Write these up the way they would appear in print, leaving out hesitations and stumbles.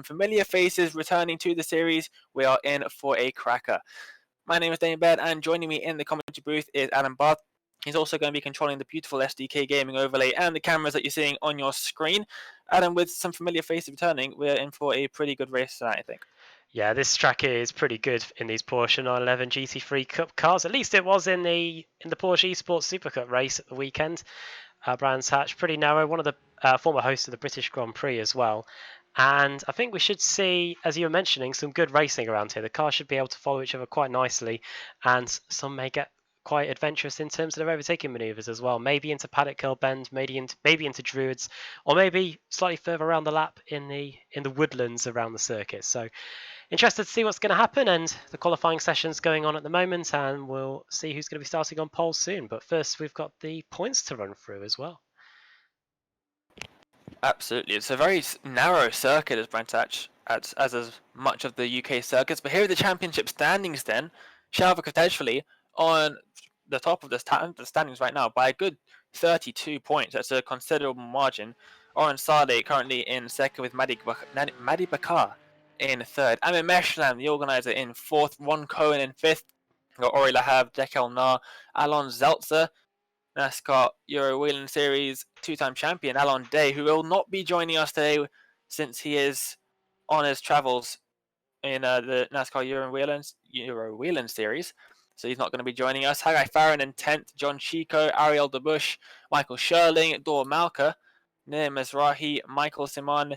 familiar faces returning to the series. We are in for a cracker. My name is Dane Baird, and joining me in the commentary booth is Adam Barth. He's also going to be controlling the beautiful SDK gaming overlay and the cameras that you're seeing on your screen. Adam, with some familiar faces returning, we're in for a pretty good race tonight, I think. Yeah, this track is pretty good in these Porsche 911 GT3 Cup cars. At least it was in the Porsche Esports Super Cup race at the weekend. Brands Hatch, pretty narrow. One of the former hosts of the British Grand Prix as well. And I think we should see, as you were mentioning, some good racing around here. The cars should be able to follow each other quite nicely, and some may get quite adventurous in terms of their overtaking manoeuvres as well. Maybe into Paddock Hill Bend, maybe into Druids, or maybe slightly further around the lap in the woodlands around the circuit. So interested to see what's going to happen, and the qualifying session's going on at the moment, and we'll see who's going to be starting on pole soon. But first, we've got the points to run through as well. Absolutely. It's a very narrow circuit as Brands Hatch, as much of the UK circuits. But here are the championship standings then. Shalva Koteshvili on the top of the standings right now by a good 32 points. That's a considerable margin. Oren Sade currently in second with Madi Bakar in third. Amir Meshlam, the organizer, in fourth. Ron Cohen in fifth. We've got Ori Lahav, Dekel Nar, Alon Zeltzer, NASCAR Euro Wheeling Series two-time champion Alon Day, who will not be joining us today since he is on his travels in the NASCAR Euro Wheeling Series. So he's not going to be joining us. Haggai Farron in 10th, John Chico, Ariel DeBush, Michael Sherling, Dor Malka, Nir Mizrahi, Michael Simon,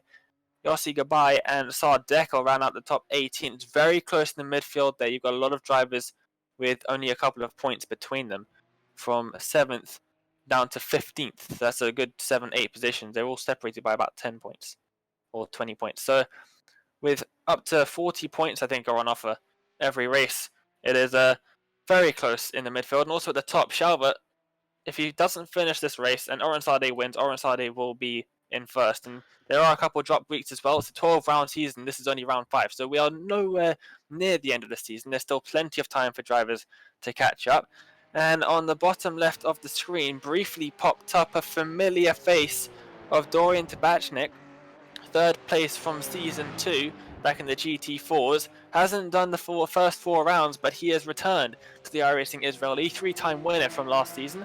Yossi Gabai, and Saad Dekel round out the top 18. It's very close in the midfield there. You've got a lot of drivers with only a couple of points between them, from 7th down to 15th. That's a good 7-8 positions. They're all separated by about 10 points or 20 points. So with up to 40 points, I think, are on offer every race. It is very close in the midfield. And also at the top, Shalva, if he doesn't finish this race and Oren Sade wins, Oren Sade will be in first. And there are a couple of drop weeks as well. It's a 12-round season. This is only round 5. So we are nowhere near the end of the season. There's still plenty of time for drivers to catch up. And on the bottom left of the screen, briefly popped up a familiar face of Dorian Tabachnik, third place from Season 2, back in the GT4s. Hasn't done the first 4 rounds, but he has returned to the iRacing Israeli, 3-time winner from last season.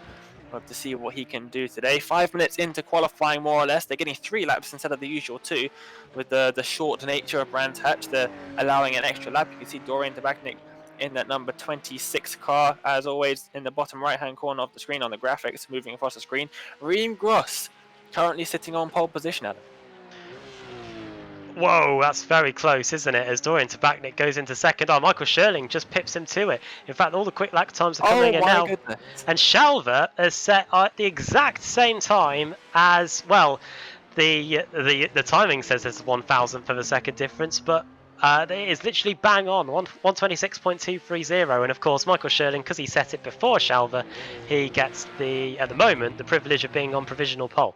We'll have to see what he can do today. 5 minutes into qualifying, more or less. They're getting 3 laps instead of the usual 2, with the short nature of Brands Hatch. They're allowing an extra lap. You can see Dorian Tabachnik in that number 26 car, as always, in the bottom right-hand corner of the screen on the graphics, moving across the screen. Reem Gross currently sitting on pole position, Adam. Whoa, that's very close, isn't it? As Dorian Tabachnik goes into second. Oh, Michael Sherling just pips him to it. In fact, all the quick lap times are coming in now. Goodness. And Shalva has set at the exact same time as, well, the timing says there's 1,000th of a second difference, but it is literally bang on, 126.230. And of course, Michael Sherling, because he set it before Shalva, he gets at the moment, the privilege of being on provisional pole.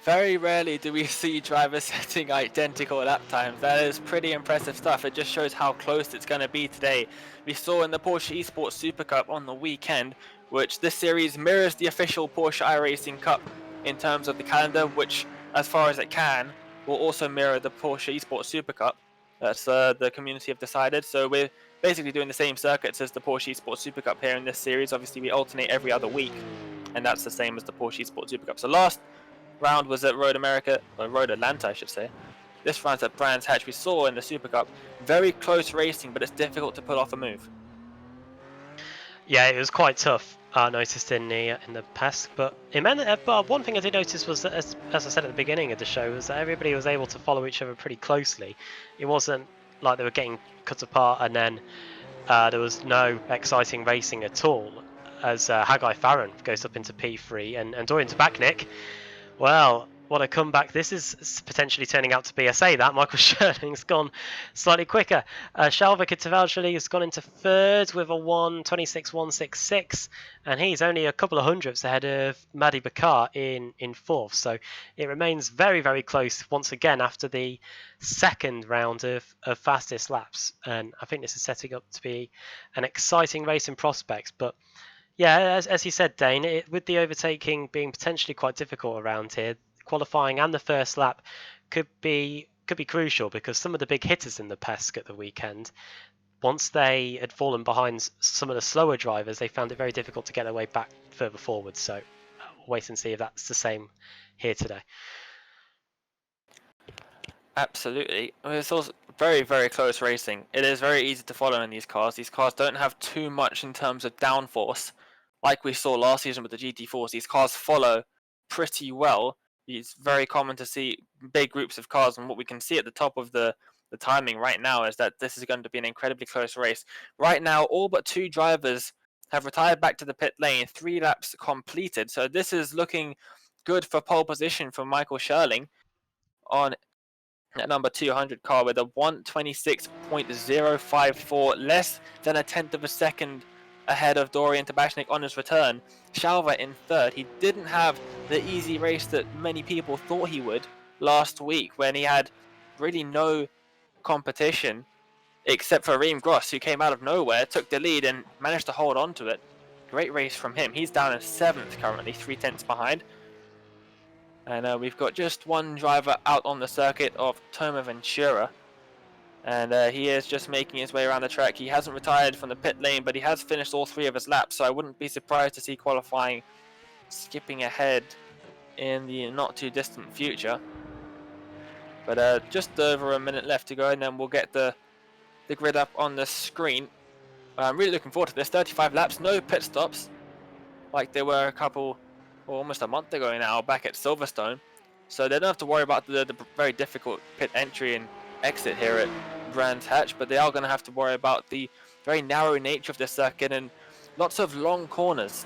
Very rarely do we see drivers setting identical lap times. That is pretty impressive stuff. It just shows how close it's going to be today. We saw in the Porsche Esports Super Cup on the weekend, which this series mirrors the official Porsche iRacing Cup in terms of the calendar, which, as far as it can, will also mirror the Porsche Esports Super Cup. That's the community have decided. So we're basically doing the same circuits as the Porsche Esports Super Cup here in this series. Obviously, we alternate every other week, and that's the same as the Porsche Esports Super Cup. So last round was at Road Atlanta, I should say. This round's at Brands Hatch. We saw in the Super Cup very close racing, but it's difficult to pull off a move. Yeah, it was quite tough. I noticed in the past, but one thing I did notice was that, as I said at the beginning of the show, was that everybody was able to follow each other pretty closely. It wasn't like they were getting cut apart and then there was no exciting racing at all. As Haggai Farron goes up into P3 and Dorian Tabachnik, well, what a comeback this is potentially turning out to be. I say that, Michael Sherling's gone slightly quicker. Shalva Kitavalshali has gone into third with a 1:26.166, and he's only a couple of hundredths ahead of Madi Bakar in fourth. So it remains very, very close once again after the second round of fastest laps. And I think this is setting up to be an exciting race in prospects. But yeah, as you said, Dane, with the overtaking being potentially quite difficult around here, qualifying and the first lap could could be crucial because some of the big hitters in the Pesk at the weekend, once they had fallen behind some of the slower drivers, they found it very difficult to get their way back further forward. So we'll wait and see if that's the same here today. Absolutely. It's also very, very close racing. It is very easy to follow in these cars. These cars don't have too much in terms of downforce. Like we saw last season with the GT4s, these cars follow pretty well. It's very common to see big groups of cars, and what we can see at the top of the timing right now is that this is going to be an incredibly close race. Right now, all but 2 drivers have retired back to the pit lane, 3 laps completed. So this is looking good for pole position for Michael Sherling on at number 200 car with a 126.054, less than a tenth of a second ahead of Dorian Tabashnik on his return. Shalva in third. He didn't have the easy race that many people thought he would last week when he had really no competition except for Reem Gross, who came out of nowhere, took the lead and managed to hold on to it. Great race from him. He's down in 7th currently, 3 tenths behind. And we've got just one driver out on the circuit of Toma Ventura. And he is just making his way around the track. He hasn't retired from the pit lane, but he has finished all 3 of his laps. So I wouldn't be surprised to see qualifying skipping ahead in the not too distant future. But just over a minute left to go, and then we'll get the grid up on the screen. I'm really looking forward to this. 35 laps, no pit stops, like there were a couple, or almost a month ago now, back at Silverstone. So they don't have to worry about the very difficult pit entry and exit here at Brands Hatch, but they are going to have to worry about the very narrow nature of this circuit and lots of long corners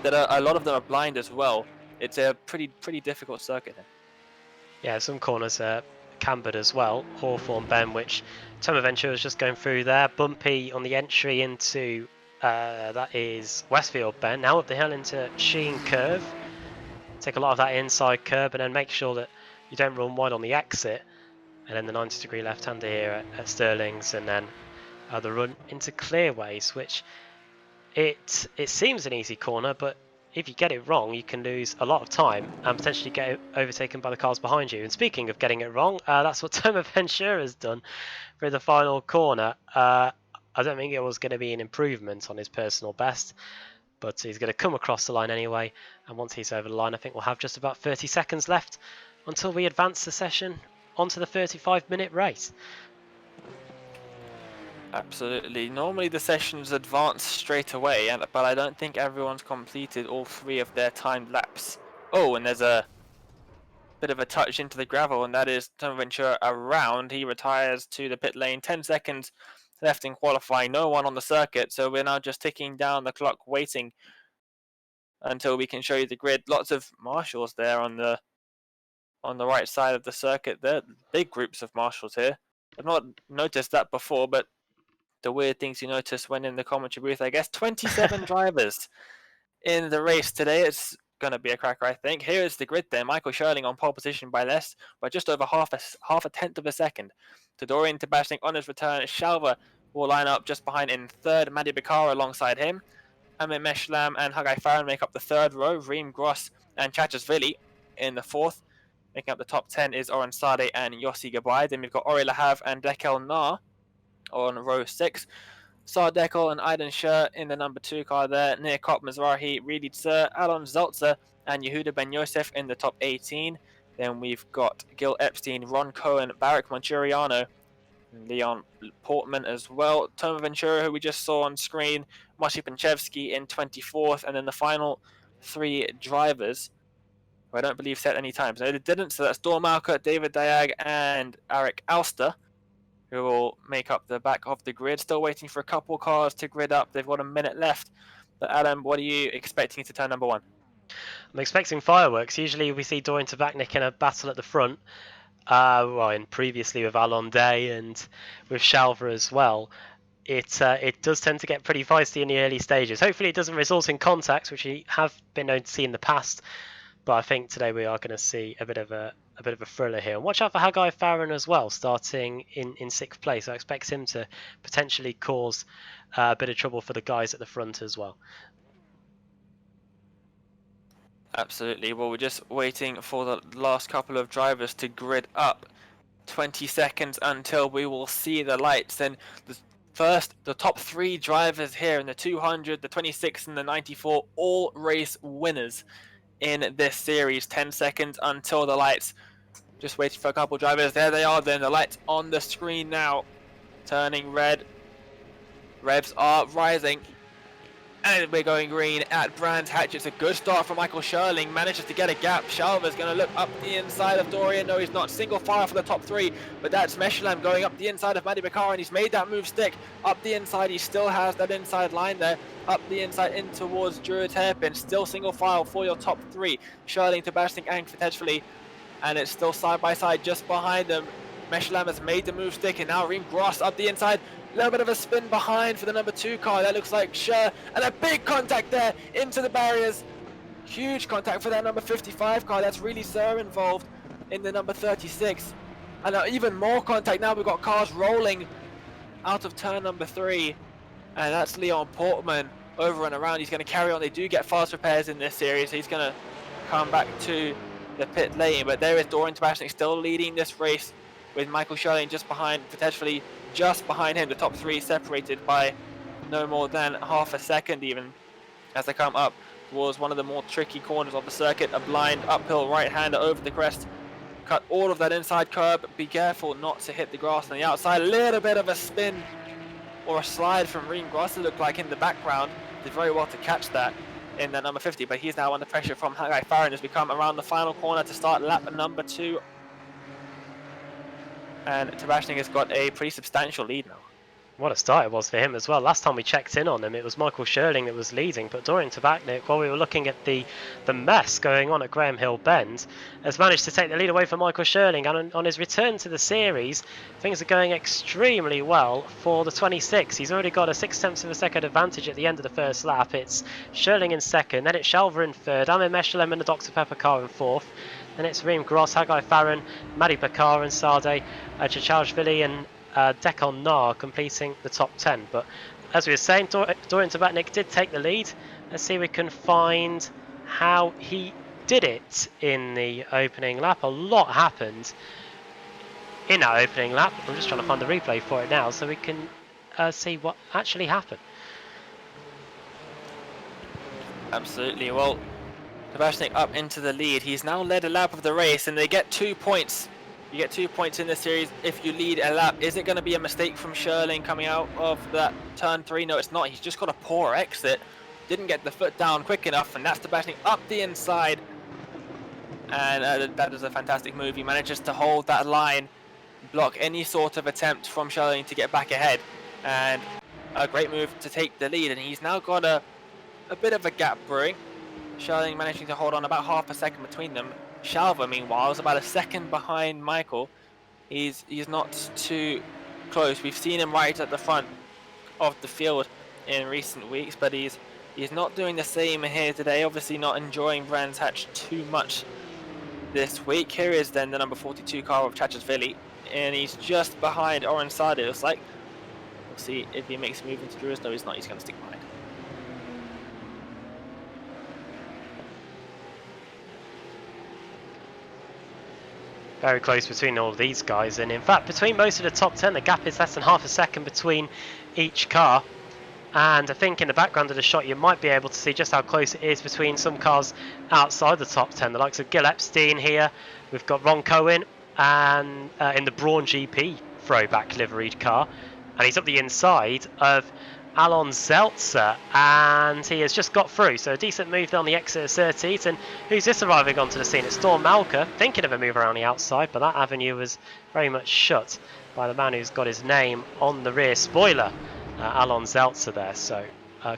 that a lot of them are blind as well. It's a pretty difficult circuit here. Yeah, some corners are cambered as well. Hawthorne Bend, which Toma Ventura was just going through there. Bumpy on the entry into that is Westfield Bend. Now up the hill into Sheen Curve. Take a lot of that inside curb and then make sure that you don't run wide on the exit. And then the 90-degree left-hander here at Stirling's, and then the run into Clearways, which it seems an easy corner, but if you get it wrong, you can lose a lot of time and potentially get overtaken by the cars behind you. And speaking of getting it wrong, that's what Toma Ventura has done for the final corner. I don't think it was going to be an improvement on his personal best, but he's going to come across the line anyway. And once he's over the line, I think we'll have just about 30 seconds left until we advance the session onto the 35-minute race. Absolutely. Normally the sessions advance straight away, but I don't think everyone's completed all 3 of their timed laps. Oh, and there's a bit of a touch into the gravel, and that is Toma Ventura around. He retires to the pit lane. 10 seconds left in qualifying. No one on the circuit, so we're now just ticking down the clock, waiting until we can show you the grid. Lots of marshals there on the right side of the circuit. There, big groups of marshals here. I've not noticed that before, but the weird things you notice when in the commentary booth, I guess. 27 drivers in the race today. It's going to be a cracker, I think. Here is the grid there. Michael Sherling on pole position by just over half a tenth of a second. To Dorian Tabashnik on his return. Shalva will line up just behind in third. Madi Bakara alongside him. Amit Meshlam and Hagai Farron make up the third row. Reem Gross and Chachasvili in the fourth. Making up the top 10 is Oren Sade and Yossi Gabai. Then we've got Ori Lahav and Dekel Nar on row 6. Sardekel and Aiden Sher in the number 2 car there. Nirkop Mizrahi, Reedy Sir, Alon Zoltzer, and Yehuda Ben Yosef in the top 18. Then we've got Gil Epstein, Ron Cohen, Barak Monturiano, Leon Portman as well. Toma Ventura, who we just saw on screen, Moshi Panchevsky in 24th, and then the final 3 drivers, who I don't believe set any times. No, they didn't, so that's Dormalka, David Diag, and Eric Alster, who will make up the back of the grid. Still waiting for a couple cars to grid up. They've got a minute left. But Adam, what are you expecting to turn number 1? I'm expecting fireworks. Usually we see Dorian Tabachnik in a battle at the front. And previously with Alon Day and with Shalva as well. It does tend to get pretty feisty in the early stages. Hopefully it doesn't result in contacts, which we have been known to see in the past. But I think today we are going to see a bit of a thriller here. And watch out for Hagai Farron as well, starting in 6th place. I expect him to potentially cause a bit of trouble for the guys at the front as well. Absolutely. Well, we're just waiting for the last couple of drivers to grid up. 20 seconds until we will see the lights. And the top 3 drivers here in the 200, the 26 and the 94, all race winners in this series. 10 seconds until the lights. Just waiting for a couple drivers. There they are then. The lights on the screen now. Turning red. Revs are rising. And we're going green at Brands Hatch. It's a good start for Michael Sherling. Manages to get a gap. Shalva's going to look up the inside of Dorian. No, he's not. Single fire for the top 3. But that's Meshalam going up the inside of Matty Bakar. And he's made that move stick. Up the inside. He still has that inside line there. Up the inside in towards Druid Hairpin. Still single file for your top 3. Sherling, Tabashnik and potentially. And it's still side by side just behind them. Meshalam has made the move stick. And now Reem Gross up the inside. A little bit of a spin behind for the number 2 car. That looks like Sher, and a big contact there into the barriers. Huge contact for that number 55 car. That's really Sir involved in the number 36. And even more contact. Now we've got cars rolling out of turn number 3. And that's Leon Portman over and around. He's going to carry on. They do get fast repairs in this series. He's going to come back to the pit lane. But there is Dorian Tabashnik still leading this race, with Michael Sherling just behind, potentially just behind him. The top 3 separated by no more than half a second even, as they come up towards one of the more tricky corners of the circuit. A blind uphill right-hander over the crest. Cut all of that inside curb. Be careful not to hit the grass on the outside. A little bit of a spin or a slide from Reem Gross, it looked like in the background. Did very well to catch that in that number 50, but he's now under pressure from Haggai Farron as we come around the final corner to start lap number 2. And Tabashnik has got a pretty substantial lead now. What a start it was for him as well. Last time we checked in on him, it was Michael Sherling that was leading, but Dorian Tabashnik, while we were looking at the mess going on at Graham Hill Bend, has managed to take the lead away from Michael Sherling, and on his return to the series, things are going extremely well for the 26. He's already got a 0.6 of a second advantage at the end of the first lap. It's Sherling in second, then it's Shalva in third, Amir Meshalem and the Dr. Pepper car in fourth, then it's Reem Gross, Haggai Farron, Madi Bakar and Sade Chachalshvili and Dekon Nar completing the top 10. But as we were saying, Dorian Tabashnik did take the lead. Let's see if we can find how he did it in the opening lap. A lot happened in that opening lap. I'm just trying to find the replay for it now so we can see what actually happened. Absolutely. Well, Tabashnik up into the lead. He's now led a lap of the race, and they get 2 points. You get 2 points in this series if you lead a lap. Is it going to be a mistake from Sherling coming out of that turn 3? No, it's not. He's just got a poor exit. Didn't get the foot down quick enough, and that's Tabashnik up the inside. And that is a fantastic move. He manages to hold that line, block any sort of attempt from Sherling to get back ahead. And a great move to take the lead. And he's now got a bit of a gap brewing. Sherling managing to hold on about half a second between them. Shalva, meanwhile, is about a second behind Michael. He's not too close. We've seen him right at the front of the field in recent weeks, but he's not doing the same here today. Obviously not enjoying Brands Hatch too much this week. Here is then the number 42 car of Chachashvili, and he's just behind Oren Sade, it looks like. We'll see if he makes a move into Druids. No, he's not. He's going to stick behind. Very close between all of these guys, and in fact between most of the top 10 the gap is less than half a second between each car. And I think in the background of the shot you might be able to see just how close it is between some cars outside the top 10, the likes of Gil Epstein here. We've got Ron Cohen and in the Braun GP throwback liveried car, and he's up the inside of Alon Zeltzer, and he has just got through, so a decent move on the exit of Surtees. And who's this arriving onto the scene? It's Storm Malka, thinking of a move around the outside, but that avenue was very much shut by the man who's got his name on the rear spoiler, Alon Zeltzer there. So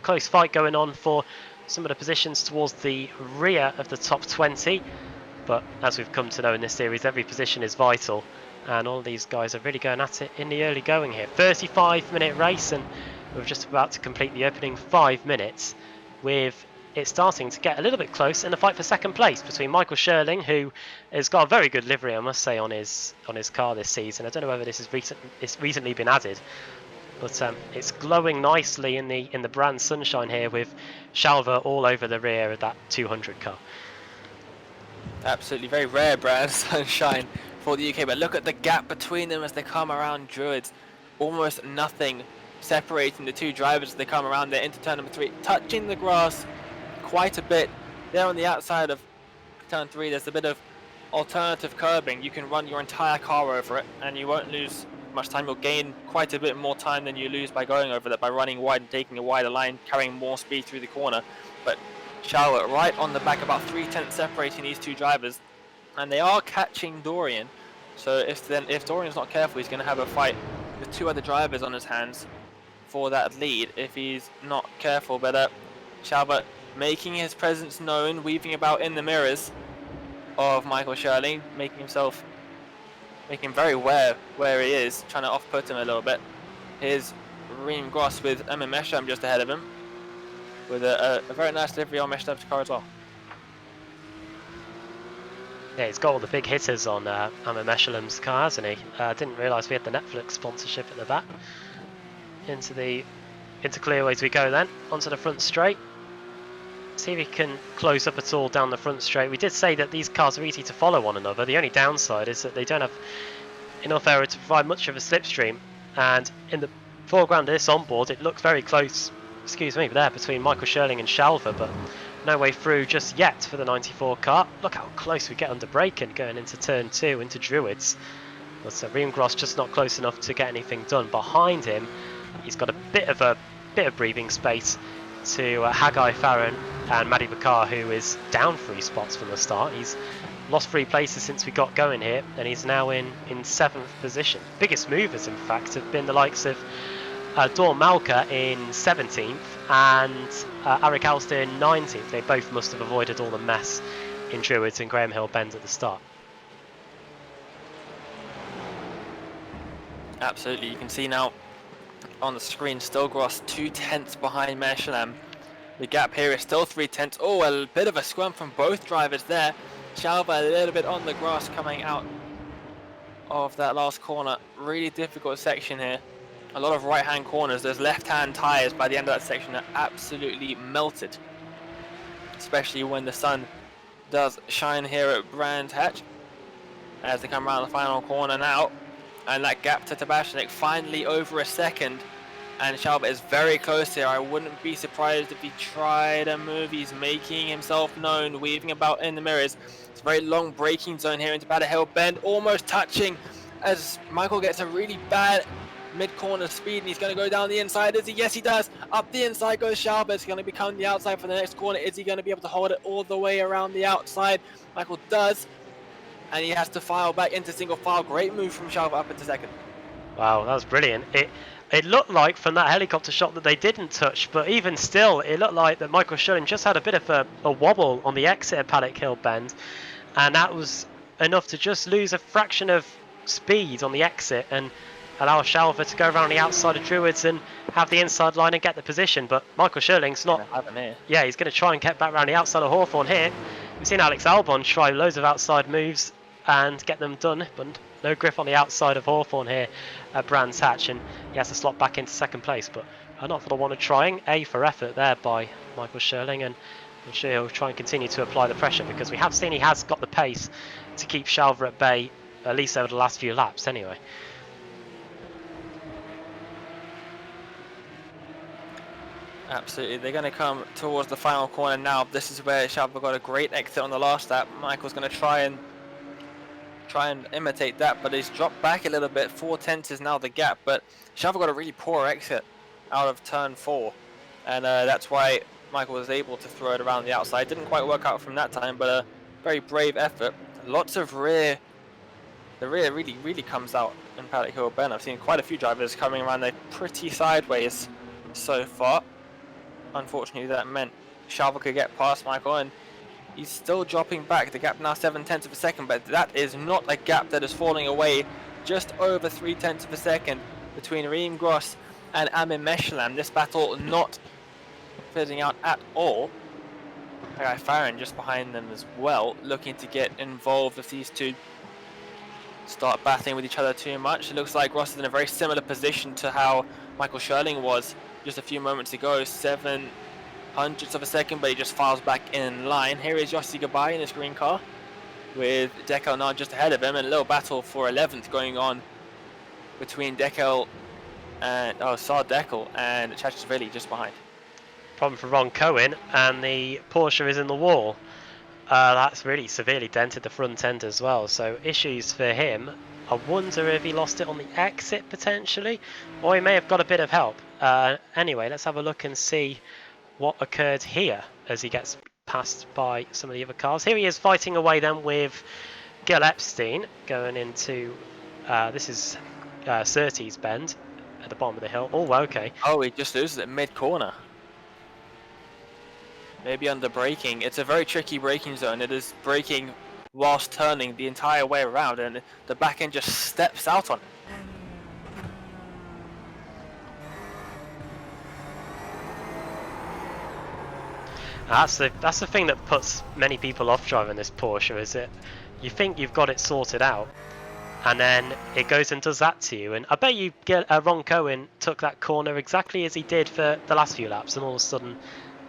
close fight going on for some of the positions towards the rear of the top 20, but as we've come to know in this series, every position is vital, and all these guys are really going at it in the early going here. 35-minute race, and we're just about to complete the opening 5 minutes, with it starting to get a little bit close in the fight for second place between Michael Sherling, who has got a very good livery, I must say, on his car this season. I don't know whether this is it's recently been added, but it's glowing nicely in the brand sunshine here, with Shalva all over the rear of that 200 car. Absolutely, very rare brand sunshine for the UK, but look at the gap between them as they come around Druids. Almost nothing separating the two drivers as they come around there into turn number 3, touching the grass quite a bit. There on the outside of turn 3, there's a bit of alternative curbing. You can run your entire car over it and you won't lose much time. You'll gain quite a bit more time than you lose by going over that, by running wide and taking a wider line, carrying more speed through the corner. But Charlotte right on the back, about 3/10 separating these two drivers, and they are catching Dorian. So if Dorian's not careful, he's going to have a fight with 2 other drivers on his hands for that lead if he's not careful. But Shalva making his presence known, weaving about in the mirrors of Michael Schurling, making him very aware where he is, trying to off-put him a little bit. Here's Reem Gross with Mesham just ahead of him, with a very nice delivery on Mesham's car as well. Yeah, he's got all the big hitters on Meshalam's car, hasn't he? Didn't realise we had the Netflix sponsorship at the back. Into clearways we go then, onto the front straight. See if he can close up at all down the front straight. We did say that these cars are easy to follow one another. The only downside is that they don't have enough area to provide much of a slipstream. And in the foreground of this onboard, it looks very close, there between Michael Schurling and Shalva, but no way through just yet for the 94 car. Look how close we get under braking going into turn 2, into Druids. But Reem Gross just not close enough to get anything done. Behind him, he's got a bit of breathing space to Haggai Farron and Maddy Bakar, who is down 3 spots from the start. He's lost 3 places since we got going here, and he's now in 7th position. Biggest movers, in fact, have been the likes of Dawn Malka in 17th and Eric Alster in 19th. They both must have avoided all the mess in Druids and Graham Hill Bend at the start. Absolutely, you can see now on the screen, still Gross 2/10 behind Meshalam. The gap here is still 3/10. Oh, a bit of a scrum from both drivers there. Shalva a little bit on the grass coming out of that last corner. Really difficult section here. A lot of right-hand corners. Those left-hand tyres by the end of that section are absolutely melted, especially when the sun does shine here at Brands Hatch as they come around the final corner now. And that gap to Tabashnik finally over a second, and Shalva is very close here. I wouldn't be surprised if he tried a move. He's making himself known, weaving about in the mirrors. It's a very long braking zone here into Battle Hill Bend, almost touching as Michael gets a really bad mid-corner speed, and he's going to go down the inside. Is he? Yes, he does. Up the inside goes Shalva. It's going to become the outside for the next corner. Is he going to be able to hold it all the way around the outside? Michael does, and he has to file back into single file. Great move from Shalva up into second. Wow, that was brilliant. It looked like from that helicopter shot that they didn't touch, but even still, it looked like that Michael Schurling just had a bit of a wobble on the exit of Paddock Hill Bend, and that was enough to just lose a fraction of speed on the exit and allow Shalva to go around the outside of Druids and have the inside line and get the position. But Michael Schurling's not. Yeah, he's going to try and get back around the outside of Hawthorne here. We've seen Alex Albon try loads of outside moves and get them done, but no grip on the outside of Hawthorne here at Brands Hatch, and he has to slot back into second place. But not for the want of trying. A for effort there by Michael Schurling, and I'm sure he'll try and continue to apply the pressure, because we have seen he has got the pace to keep Shalva at bay, at least over the last few laps anyway. Absolutely, they're going to come towards the final corner now. This is where Shalva got a great exit on the last lap. Michael's going to try and imitate that, but he's dropped back a little bit. 4/10 is now the gap, but Shalva got a really poor exit out of turn 4, and that's why Michael was able to throw it around the outside. Didn't quite work out from that time, but a very brave effort. Lots of rear. The rear really comes out in Paddock Hill Bend. I've seen quite a few drivers coming around there pretty sideways so far. Unfortunately, that meant Shalva could get past Michael, and he's still dropping back. The gap now 7/10 of a second, but that is not a gap that is falling away. Just over 3/10 of a second between Reem Gross and Amin Meshalam. This battle not fizzing out at all. Guy Farron just behind them as well, looking to get involved if these two start battling with each other too much. It looks like Gross is in a very similar position to how Michael Schurling was just a few moments ago. 7/100 of a second, but he just files back in line. Here is Yossi Gabai in his green car, with Dekel now just ahead of him, and a little battle for 11th going on between Dekel and Sard Dekel and Chachishvili just behind. Problem for Ron Cohen, and the Porsche is in the wall. That's really severely dented the front end as well, so issues for him. I wonder if he lost it on the exit potentially, or he may have got a bit of help. Anyway, let's have a look and see what occurred here as he gets passed by some of the other cars. Here he is fighting away then with Gil Epstein going into, this is Surtees Bend at the bottom of the hill. Oh, okay. Oh, he just loses it mid-corner. Maybe under braking. It's a very tricky braking zone. It is braking whilst turning the entire way around, and the back end just steps out on it. That's the thing that puts many people off driving this Porsche, is it? You think you've got it sorted out, and then it goes and does that to you. And I bet you get Ron Cohen took that corner exactly as he did for the last few laps, and all of a sudden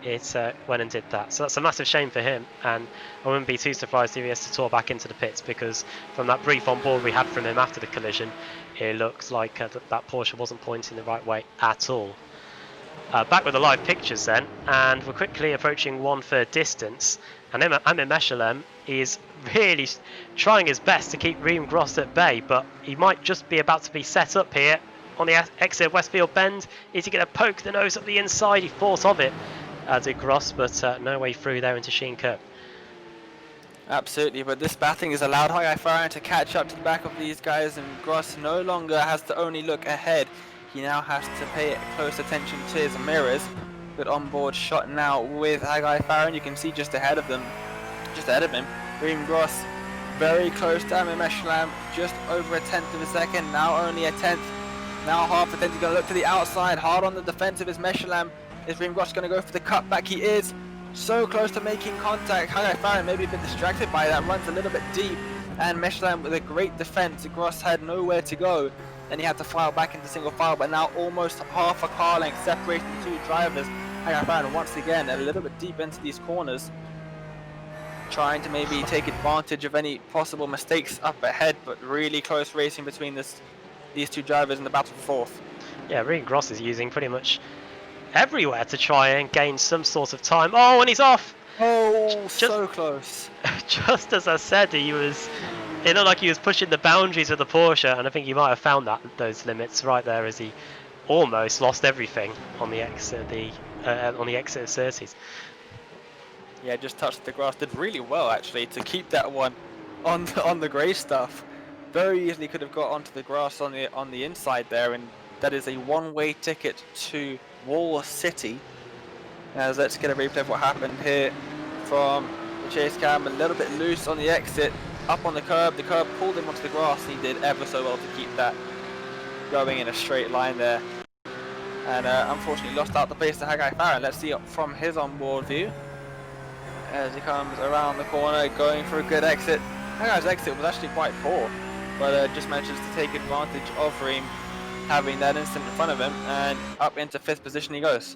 it went and did that. So that's a massive shame for him, and I wouldn't be too surprised if he has to tour back into the pits, because from that brief on board we had from him after the collision, it looks like that Porsche wasn't pointing the right way at all. Back with the live pictures then, and we're quickly approaching 1/3 distance, and Amit Meshalem is really trying his best to keep Reem Gross at bay, but he might just be about to be set up here on the exit of Westfield Bend. Is he going to poke the nose up the inside? He thought of it, did Gross, but no way through there into Sheen Curb. Absolutely, but this battling has allowed Haggai Farron to catch up to the back of these guys, and Gross no longer has to only look ahead. He now has to pay close attention to his mirrors. Good onboard shot now with Haggai Farron. You can see just ahead of him, Reem Gross very close to Amit Meshalem, just over a tenth of a second, now only a tenth, now half a tenth. He's going to look to the outside, hard on the defensive is Meshalem. Is Reem Gross going to go for the cutback? He is so close to making contact. Haggai Farron maybe a bit distracted by that, runs a little bit deep, and Meshalem with a great defense. Gross had nowhere to go, and he had to file back into single file, but now almost half a car length separating the two drivers. Haggai Farron once again a little bit deep into these corners, trying to maybe take advantage of any possible mistakes up ahead, but really close racing between these two drivers in the battle for fourth. Yeah, Reem Gross is using pretty much everywhere to try and gain some sort of time. Oh, and he's off! Oh, so close. Just as I said, it looked like he was pushing the boundaries of the Porsche, and I think he might have found those limits right there as he almost lost everything on the exit of Surtees. Yeah, just touched the grass. Did really well actually to keep that one on the grey stuff. Very easily could have got onto the grass on the inside there, and that is a one-way ticket to Wall City. As let's get a replay of what happened here from the chase cam. A little bit loose on the exit, up on the curb pulled him onto the grass, and he did ever so well to keep that going in a straight line there, and unfortunately lost out the pace to Haggai Farron. Let's see from his onboard view as he comes around the corner going for a good exit. Haggai's exit was actually quite poor, but just manages to take advantage of Reem having that instant in front of him, and up into 5th position he goes.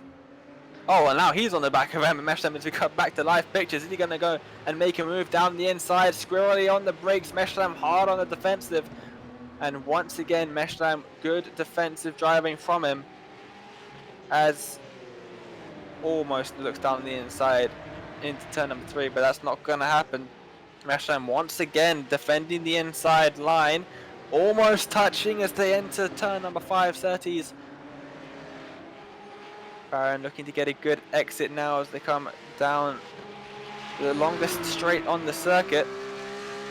Oh, and now he's on the back of him, and Meshalem as we cut back to live pictures. Is he going to go and make a move down the inside? Squirrely on the brakes, Meshalem hard on the defensive. And once again, Meshalem, good defensive driving from him, as almost looks down the inside into turn number 3, but that's not going to happen. Meshalem once again defending the inside line, almost touching as they enter turn number 5, Surtees. Farron looking to get a good exit now as they come down the longest straight on the circuit,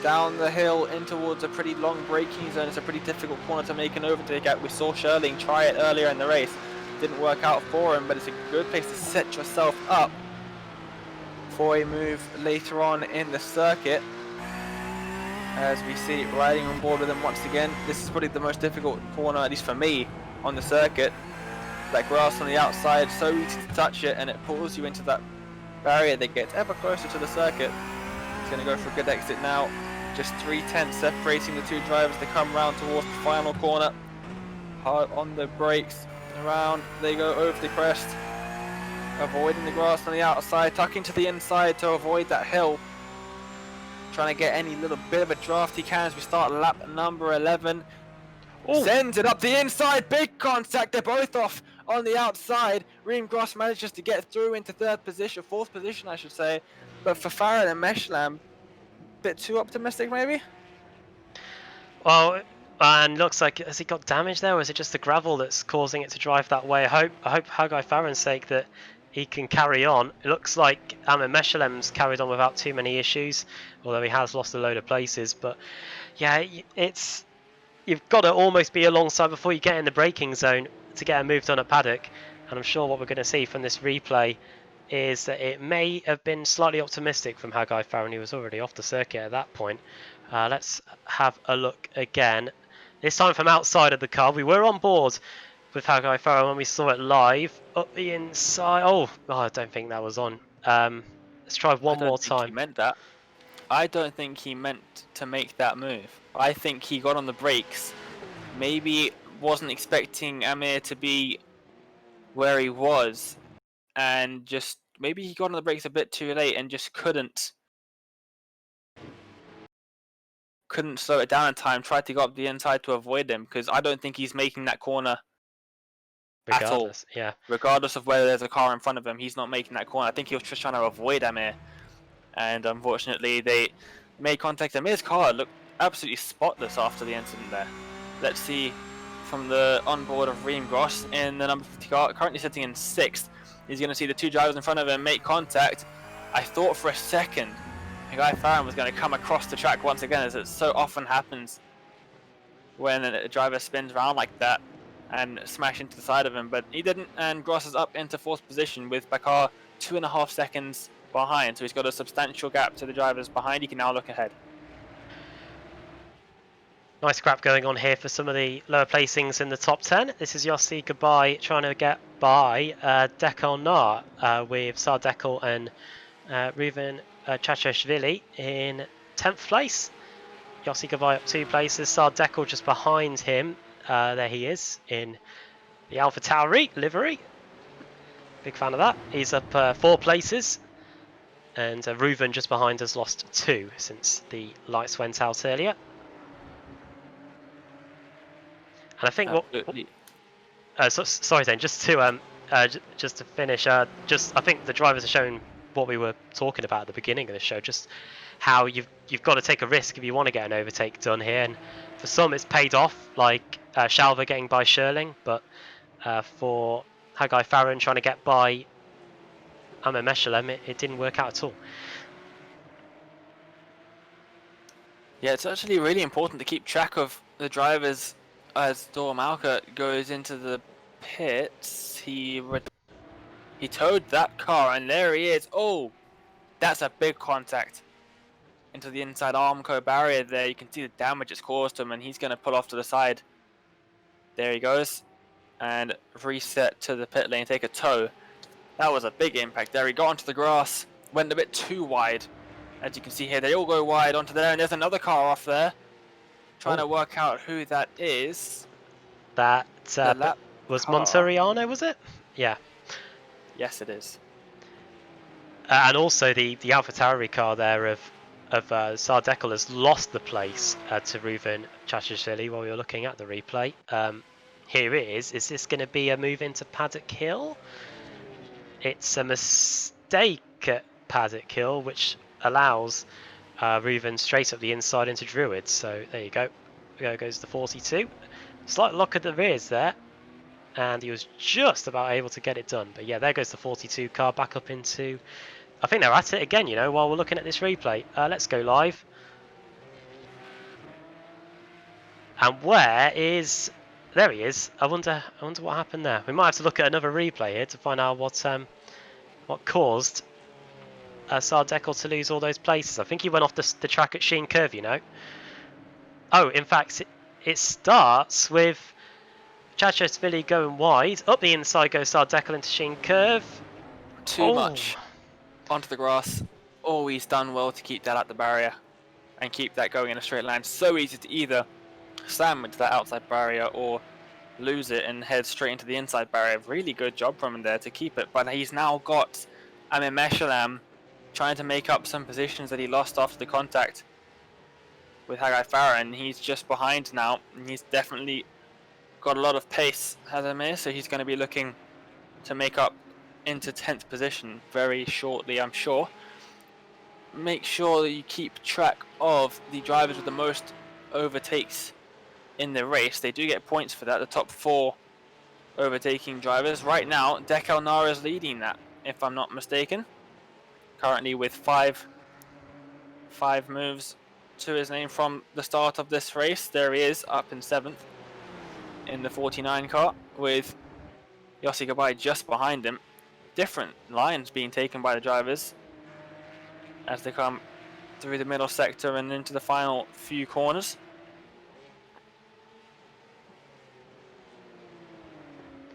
down the hill in towards a pretty long braking zone. It's a pretty difficult corner to make an overtake at. We saw Sherling try it earlier in the race, didn't work out for him, but it's a good place to set yourself up for a move later on in the circuit. As we see riding on board with them once again. This is probably the most difficult corner, at least for me, on the circuit. That grass on the outside, so easy to touch it, and it pulls you into that barrier that gets ever closer to the circuit. He's going to go for a good exit now. Just 3/10 separating the two drivers to come round towards the final corner. Hard on the brakes, around they go over the crest, avoiding the grass on the outside, tucking to the inside to avoid that hill. trying to get any little bit of a draft he can as we start lap number 11. Ooh. Sends it up the inside, big contact, they're both off on the outside. Reem Gross manages to get through into fourth position I should say. But for Farah and Meshlam, bit too optimistic maybe? Well, and looks like, has he got damage there, or is it just the gravel that's causing it to drive that way? I hope Haggai Farron's sake that he can carry on. It looks like Meshalem's carried on without too many issues, although he has lost a load of places. But yeah, it's, you've got to almost be alongside before you get in the braking zone to get a move done at paddock. And I'm sure what we're going to see from this replay is that it may have been slightly optimistic from Haggai Farron, who was already off the circuit at that point. Let's have a look again. This time from outside of the car. We were on board with Haggai Farron when we saw it live. Up the inside. Oh, I don't think that was on. Let's try one more I don't think he time. meant that. I don't think he meant to make that move. I think he got on the brakes. Maybe wasn't expecting Amir to be where he was. And just, maybe he got on the brakes a bit too late and just couldn't slow it down in time, tried to go up the inside to avoid him, because I don't think he's making that corner Regardless, at all. yeah. Regardless of whether there's a car in front of him, he's not making that corner. I think he was just trying to avoid Amir. And unfortunately, they made contact. Amir's car looked absolutely spotless after the incident there. Let's see from the onboard of Reem Gross in the number 50 car, currently sitting in 6th. He's going to see the two drivers in front of him make contact. I thought for a second Guy Farron was going to come across the track once again, as it so often happens when a driver spins around like that and smash into the side of him, but he didn't, and Gross is up into 4th position with Bakar 2.5 seconds behind, so he's got a substantial gap to the drivers behind. He can now look ahead. Nice scrap going on here for some of the lower placings in the top 10. This is Yossi Goodbye trying to get by Dekal Nar with Sardekel and Ruven Chachashvili in 10th place. Yossi Goodbye up 2 places. Sardekel just behind him. There he is in the Alpha Tauri livery. Big fan of that. He's up 4 places. And Ruven just behind has lost 2 since the lights went out earlier. And I think sorry, Zane. Just to finish. I think the drivers are showing what we were talking about at the beginning of the show. Just how you've got to take a risk if you want to get an overtake done here. And for some, it's paid off, like Shalva getting by Sherling. But for Haggai Farron trying to get by Amir Meshalem, it didn't work out at all. Yeah, it's actually really important to keep track of the drivers as Dor Malka goes into the pits. He towed that car, and there he is. Oh, that's a big contact into the inside Armco barrier there. You can see the damage it's caused him, and he's going to pull off to the side. There he goes, and reset to the pit lane, take a tow. That was a big impact there. He got onto the grass, went a bit too wide. As you can see here, they all go wide onto there, and there's another car off there. Trying to work out who that is. That was Monteriano, was it? Yeah. Yes, it is. And also the AlphaTauri car there of Sardekel has lost the place to Ruven Chachashvili while we were looking at the replay. Here it is. Is this going to be a move into Paddock Hill? It's a mistake at Paddock Hill, which allows Ruven straight up the inside into Druid. So there you go. There goes the 42. Slight lock at the rears there. And he was just about able to get it done. But yeah, there goes the 42 car back up into... I think they're at it again, you know, while we're looking at this replay. Let's go live. And where is... There he is. I wonder what happened there. We might have to look at another replay here to find out what caused Sardekel to lose all those places. I think he went off the track at Sheen Curve, you know. Oh, in fact, it starts with Chachashvili going wide. Up the inside goes Sardekel into Sheen Curve. Too much onto the grass. Oh, he's done well to keep that at the barrier and keep that going in a straight line. So easy to either slam into that outside barrier or lose it and head straight into the inside barrier. Really good job from him there to keep it. But he's now got Amir Meshalam trying to make up some positions that he lost after the contact with Haggai Farron. He's just behind now, and he's definitely got a lot of pace, Hazemir, so he's going to be looking to make up into 10th position very shortly, I'm sure. Make sure that you keep track of the drivers with the most overtakes in the race. They do get points for that, the top 4 overtaking drivers. Right now, Dekel Nara is leading that, if I'm not mistaken. Currently with five moves to his name from the start of this race. There he is, up in 7th in the 49 car, with Yossi Gabai just behind him. Different lines being taken by the drivers as they come through the middle sector and into the final few corners.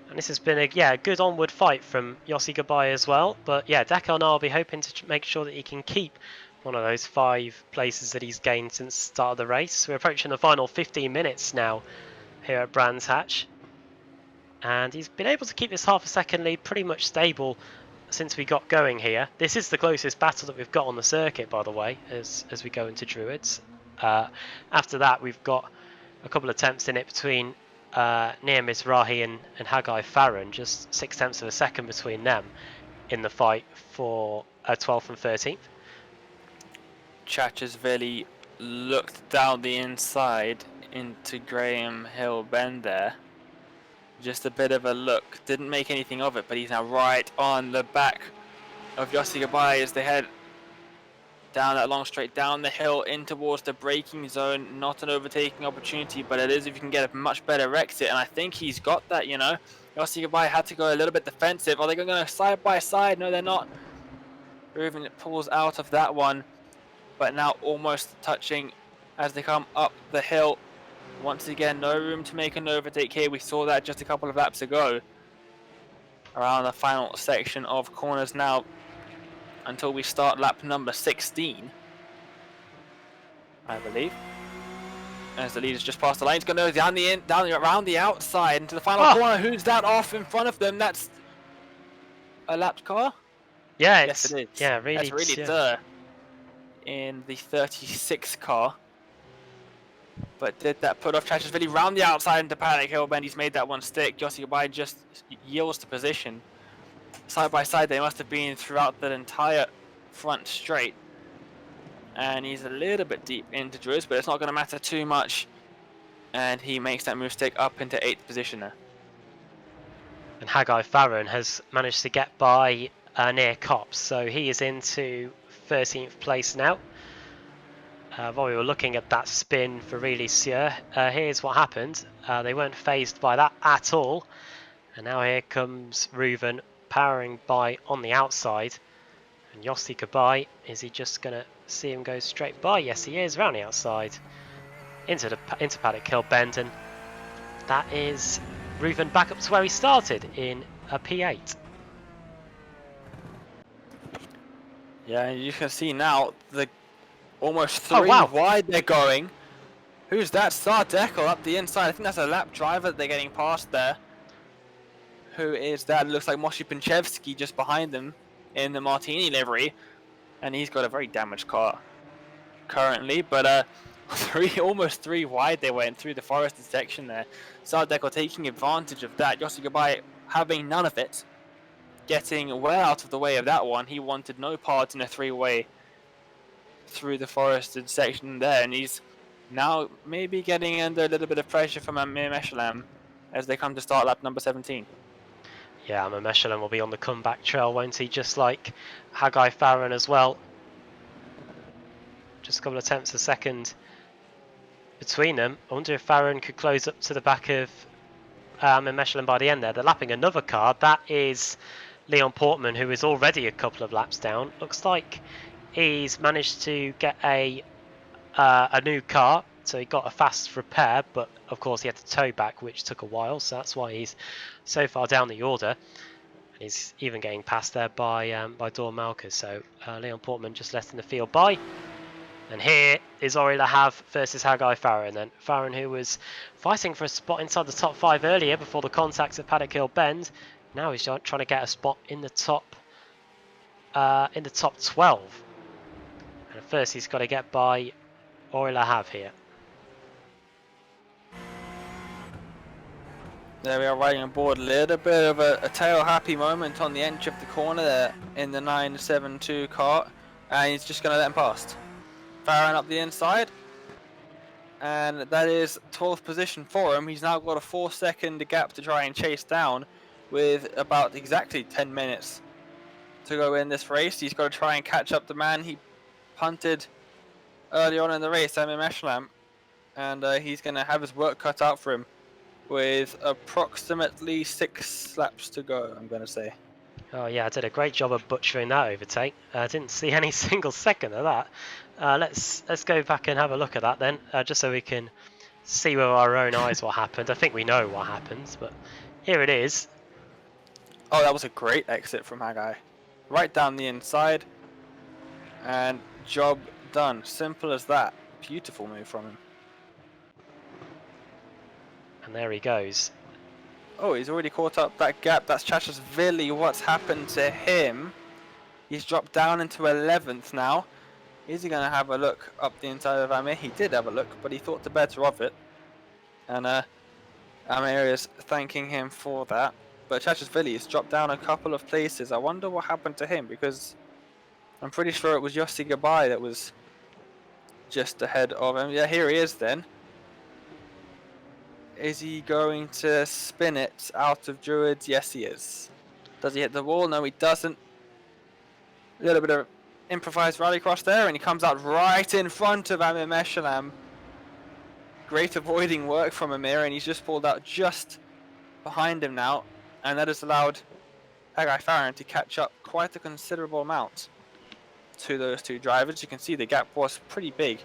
And this has been a good onward fight from Yossi Gabai as well. But yeah, Dakar will be hoping to make sure that he can keep one of those 5 places that he's gained since the start of the race. We're approaching the final 15 minutes now here at Brands Hatch. And he's been able to keep this half a second lead pretty much stable since we got going here. This is the closest battle that we've got on the circuit, by the way, as we go into Druids. After that, we've got a couple of attempts in it between Nia Mizrahi and Haggai Farron, just 0.6 of a second between them in the fight for 12th and 13th. Chachesvili looked down the inside into Graham Hill Bend there. Just a bit of a look, didn't make anything of it, but he's now right on the back of Yossi Gabai as they head down that long straight, down the hill in towards the braking zone. Not an overtaking opportunity, but it is if you can get a much better exit, and I think he's got that, you know. Yossi Gabai had to go a little bit defensive. Are they going to side by side? No, they're not. Ruven pulls out of that one, but now almost touching as they come up the hill. Once again, no room to make an overtake here. We saw that just a couple of laps ago. Around the final section of corners now until we start lap number 16, I believe. As the leader's just passed the line, he's going to go around the outside into the final corner. Who's that off in front of them? That's a lapped car? Yeah, yes, it is. Yeah, really. That's really there in the 36 car. But did that put off Chachesvili round the outside into Paddock Hill Bend? He's made that one stick. Yossi Gabai just yields to position. Side by side, they must have been throughout that entire front straight. And he's a little bit deep into Druids, but it's not going to matter too much. And he makes that move stick up into 8th position there. And Haggai Farron has managed to get by near Cops, so he is into 13th place now. While we were looking at that spin for Really Sieur, here's what happened. They weren't phased by that at all. And now here comes Ruven powering by on the outside. And Yossi Gabai, is he just going to see him go straight by? Yes, he is, round the outside into Paddock Hill Bend. And that is Ruven back up to where he started in a P8. Yeah, you can see now the almost 3 wide they're going. Who's that? Star Dekel up the inside. I think that's a lap driver that they're getting past there. Who is that? It looks like Moshi Pinchevsky just behind them in the Martini livery. And he's got a very damaged car currently. But almost 3 wide they went through the forested section there. Star Dekel taking advantage of that. Yossi Gabai having none of it. Getting well out of the way of that one. He wanted no part in a 3-way through the forested section there, and he's now maybe getting under a little bit of pressure from Amir Meshalam as they come to start lap number 17. Yeah, Amir Meshalam will be on the comeback trail, won't he? Just like Haggai Farron as well. Just a couple of tenths a second between them. I wonder if Farron could close up to the back of Amir Meshalam by the end there. They're lapping another car. That is Leon Portman, who is already a couple of laps down. Looks like he's managed to get a new car, so he got a fast repair, but of course he had to tow back, which took a while, so that's why he's so far down the order. And he's even getting passed there by Dawn Malka, so Leon Portman just letting the field by. And here is Ori Lahav versus Haggai Farron. Then Farron, who was fighting for a spot inside the top 5 earlier before the contacts at Paddock Hill Bend, now he's trying to get a spot in the top in the top 12. And first he's got to get by Oila Have here. There we are riding on board. A little bit of a tail happy moment on the entry of the corner there in the 972 cart. And he's just going to let him past. Farron up the inside. And that is 12th position for him. He's now got a 4-second gap to try and chase down with about exactly 10 minutes to go in this race. He's got to try and catch up the man he punted early on in the race, Emil Meshlam. And he's going to have his work cut out for him with approximately 6 laps to go, I'm going to say. Oh yeah, I did a great job of butchering that overtake. I didn't see any single second of that. Let's go back and have a look at that then, just so we can see with our own eyes what happened. I think we know what happens, but here it is. Oh, that was a great exit from Haggai. Right down the inside. And job done. Simple as that. Beautiful move from him. And there he goes. Oh, he's already caught up that gap. That's Chachasvili. What's happened to him? He's dropped down into 11th now. Is he going to have a look up the inside of Amir? He did have a look, but he thought the better of it. And Amir is thanking him for that. But Chachasvili has dropped down a couple of places. I wonder what happened to him, because I'm pretty sure it was Yossi Gabai that was just ahead of him. Yeah, here he is then. Is he going to spin it out of Druids? Yes, he is. Does he hit the wall? No, he doesn't. A little bit of improvised rallycross there, and he comes out right in front of Amir Meshalam. Great avoiding work from Amir, and he's just pulled out just behind him now, and that has allowed Haggai Farron to catch up quite a considerable amount to those two drivers. You can see the gap was pretty big,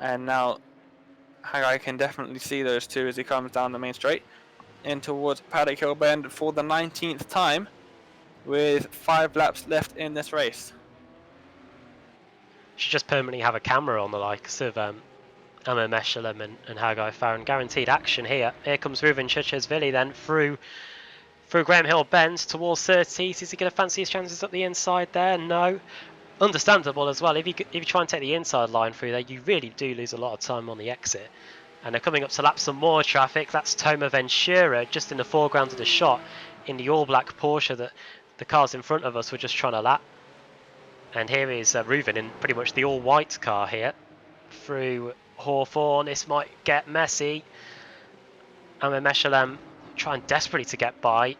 and now Haggai can definitely see those two as he comes down the main straight in towards Paddock Hill Bend for the 19th time with 5 laps left in this race. Should just permanently have a camera on the likes of Amir Meshalam and Haggai Farron. Guaranteed action here. Here comes Ruben Chachasvili then through Graham Hill Bend towards 30s. Is he going to fancy his chances up the inside there? No. Understandable as well. If you try and take the inside line through there, you really do lose a lot of time on the exit. And they're coming up to lap some more traffic. That's Toma Ventura just in the foreground of the shot in the all-black Porsche that the cars in front of us were just trying to lap. And here is Ruven in pretty much the all-white car here through Hawthorne. This might get messy. Amir Meshalam trying desperately to get by.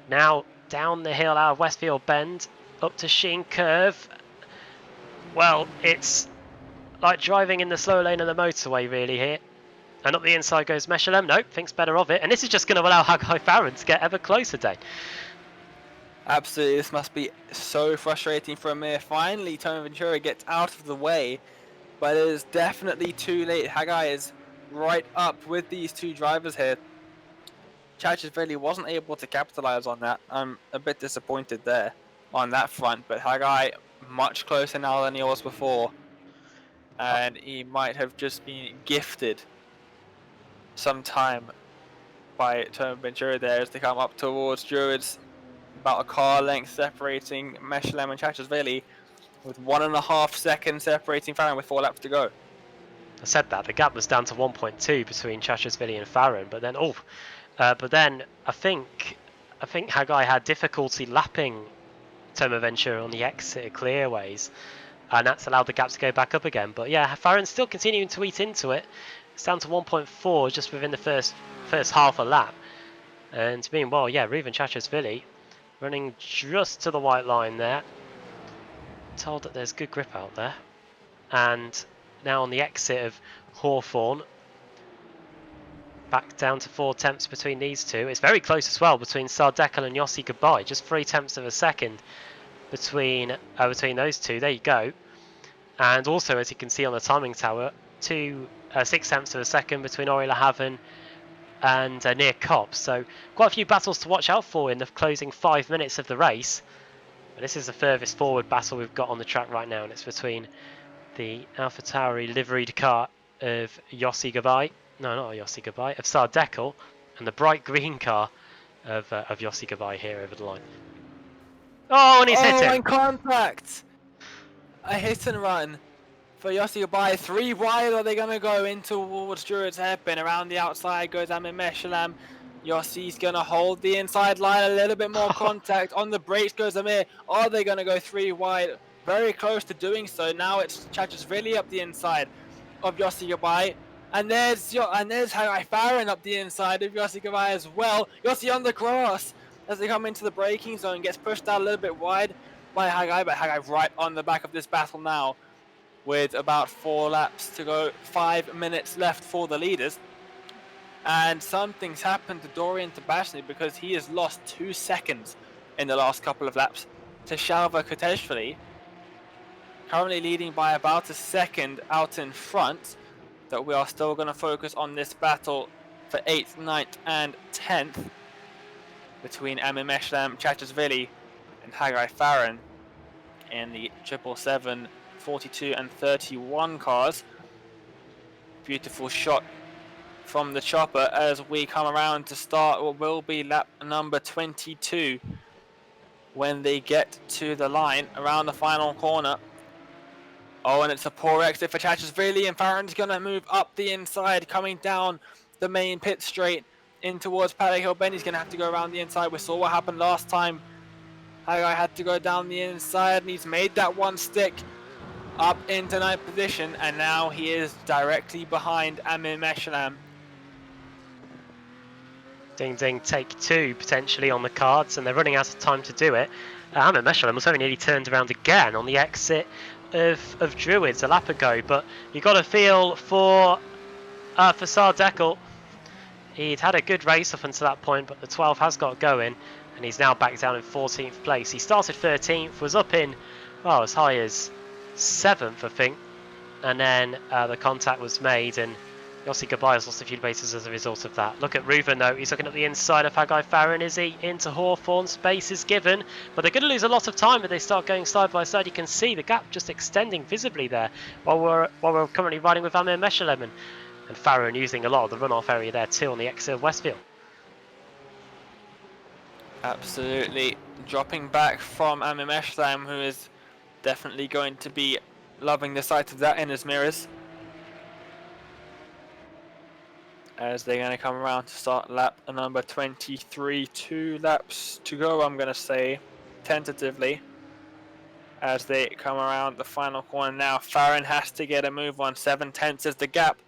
Now down the hill out of Westfield Bend up to Sheen Curve. Well, it's like driving in the slow lane of the motorway really here. And up the inside goes Meshalam. Nope, thinks better of it. And this is just going to allow Haggai Farron to get ever closer, Dane. Absolutely, this must be so frustrating for Amir. Finally, Tony Ventura gets out of the way, but it is definitely too late. Haggai is right up with these two drivers here. Chachasvili wasn't able to capitalize on that. I'm a bit disappointed there on that front, but Haggai much closer now than he was before, and he might have just been gifted some time by Tony Ventura there as they come up towards Druids. About a car length separating Meshalam and Chachasvili, with 1.5 seconds separating Farron with 4 laps to go. I said that the gap was down to 1.2 between Chachasvili and Farron, but then I think Haggai had difficulty lapping Toma Ventura on the exit clearways, and that's allowed the gap to go back up again. But yeah, Farron's still continuing to eat into it. It's down to 1.4 just within the first half a lap. And meanwhile, yeah, Ruven Chachasvili running just to the white line there. Told that there's good grip out there. And now on the exit of Hawthorne, back down to 4 tenths between these two. It's very close as well between Sardekel and Yossi Gabai. Just 3 tenths of a second between those two. There you go. And also, as you can see on the timing tower, 6 tenths of a second between Ori Lahaven and near Cops. So quite a few battles to watch out for in the closing 5 minutes of the race. But this is the furthest forward battle we've got on the track right now, and it's between the AlphaTauri liveried car of Yossi Gabai. No, not Yossi Gabai, of Sardekel, and the bright green car of Yossi Gabai here over the line. Oh, and he's hit Oh, him. and contact! A hit and run for Yossi Gabai. 3 wide, are they going to go in towards Druid's hairpin? Around the outside goes Amin Meshalam. Yossi's going to hold the inside line, a little bit more contact. On the brakes goes Amir. Are they going to go 3 wide? Very close to doing so. Now it's Chachasvili up the inside of Yossi Gabai. And there's Hagai Farron up the inside of Yossi Gabai as well. Yossi on the cross as they come into the braking zone. Gets pushed out a little bit wide by Hagai, but Hagai right on the back of this battle now with about 4 laps to go, 5 minutes left for the leaders. And something's happened to Dorian Tabashny because he has lost 2 seconds in the last couple of laps to Shalva Koteshvili, currently leading by about a second out in front. That we are still going to focus on this battle for 8th, 9th and 10th between Amin Meshlam, Chachasvili and Hagai Farron in the 777, 42 and 31 cars. Beautiful shot from the chopper as we come around to start what will be lap number 22 when they get to the line around the final corner. Oh, and it's a poor exit for Chachasvili, and Farron's going to move up the inside, coming down the main pit straight in towards Paddock Hill. Benny's going to have to go around the inside. We saw what happened last time. Hagai had to go down the inside, and he's made that one stick up into 9th position, and now he is directly behind Amin Meshalam. Ding ding, take 2 potentially on the cards, and they're running out of time to do it. Amin Meshalam was only nearly turned around again on the exit of Druids a lap ago, but you got to feel for Sardekel. He'd had a good race up until that point, but the 12 has got going, and he's now back down in 14th place. He started 13th, was up in as high as 7th, I think, and then the contact was made, and Yossi Gabai has lost a few bases as a result of that. Look at Reuven though, he's looking at the inside of Hagai Farron. Is he into Hawthorne? Space is given, but they're going to lose a lot of time if they start going side by side. You can see the gap just extending visibly there while we're currently riding with Amir Meshalem, and Farron using a lot of the runoff area there too on the exit of Westfield. Absolutely dropping back from Amir Meshalam, who is definitely going to be loving the sight of that in his mirrors, as they're going to come around to start lap number 23. 2 laps to go, I'm going to say, tentatively, as they come around the final corner now. Farron has to get a move on. 7 tenths is the gap,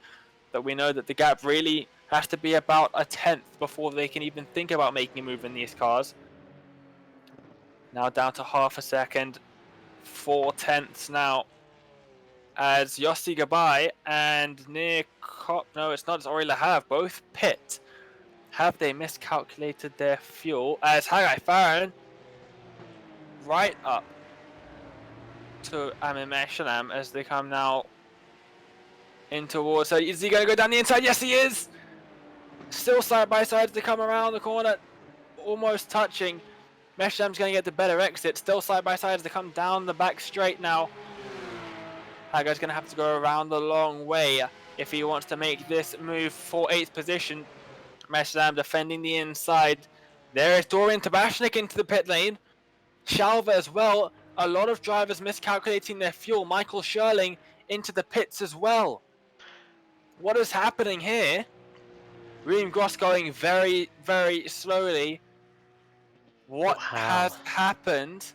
but we know that the gap really has to be about a tenth before they can even think about making a move in these cars. Now down to half a second, 4 tenths now, as Yossi Gabai and Nick no, it's not, it's Ori Lahav, both pit. Have they miscalculated their fuel? As Hagai Farron right up to Amin Meshalam as they come now in towards. So is he going to go down the inside? Yes, he is. Still side by side as they come around the corner, almost touching. Meshalam's going to get the better exit. Still side by side as they come down the back straight now. Hagai's going to have to go around the long way if he wants to make this move for 8th position. Meshalam defending the inside. There is Dorian Tabashnik into the pit lane. Shalva as well. A lot of drivers miscalculating their fuel. Michael Sherling into the pits as well. What is happening here? Reem Gross going very, very slowly. What has happened?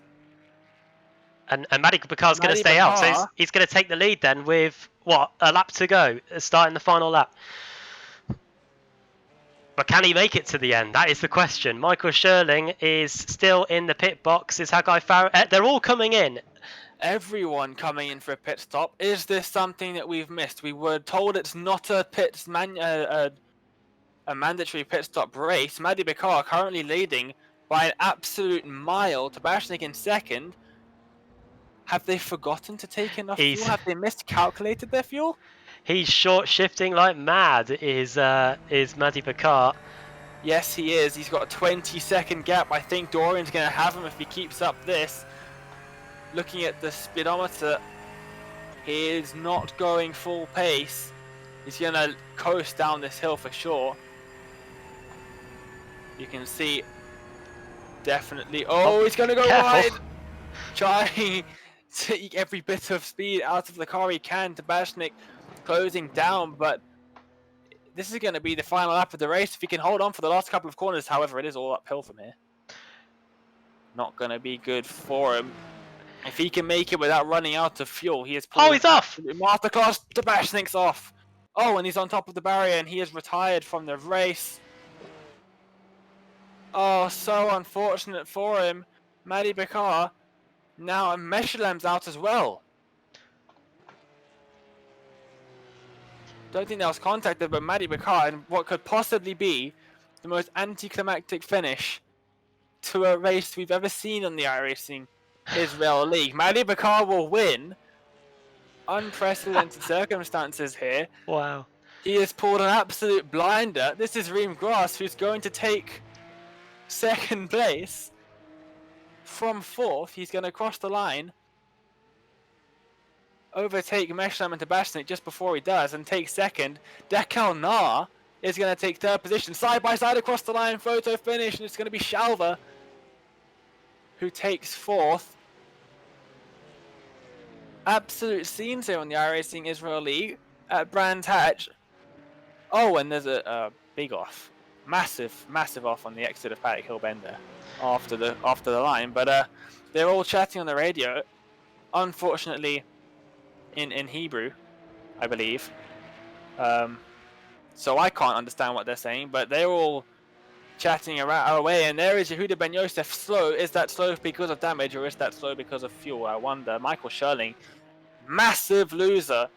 And Matty Bakar's going to stay out, so he's going to take the lead then with, what, a lap to go, starting the final lap. But can he make it to the end? That is the question. Michael Sherling is still in the pit box. Is Hagai Farron? They're all coming in. Everyone coming in for a pit stop. Is this something that we've missed? We were told it's not a mandatory pit stop race. Matty Bakar currently leading by an absolute mile. Tabashnik in second. Have they forgotten to take enough fuel? Have they miscalculated their fuel? He's short shifting like mad, is Matty Bakar. Yes, he is. He's got a 20-second gap. I think Dorian's going to have him if he keeps up this. Looking at the speedometer, he is not going full pace. He's going to coast down this hill for sure. You can see definitely. Oh, he's gonna go careful. wide. Trying to eke every bit of speed out of the car he can. Tabashnik closing down, but this is going to be the final lap of the race. If he can hold on for the last couple of corners, however, it is all uphill from here. Not going to be good for him. If he can make it without running out of fuel, he is pulled Oh, he's off! masterclass. Tabashnik's off. Oh, and he's on top of the barrier, and he is retired from the race. Oh, so unfortunate for him. Madi Bakar. Now Meshalem's out as well. Don't think that was contacted, but Madi Bakar in what could possibly be the most anticlimactic finish to a race we've ever seen on the iRacing Israel League. Madi Bakar will win. Unprecedented circumstances here. Wow. He has pulled an absolute blinder. This is Reem Grass, who's going to take second place from fourth. He's going to cross the line, overtake Meshlem and Tabashnik just before he does, and take second. Dekel Nar is going to take third position, side by side across the line, photo finish, and it's going to be Shalva who takes fourth. Absolute scenes here on the iRacing Israel League at Brands Hatch. Oh, and there's a big off, massive off on the exit of Paddock Hill Bend there after the line. But they're all chatting on the radio, unfortunately in Hebrew, I believe. So I can't understand what they're saying, but they're all chatting away. And there is Yehuda Ben Yosef slow. Is that slow because of damage, or is that slow because of fuel? I wonder. Michael Sherling, massive loser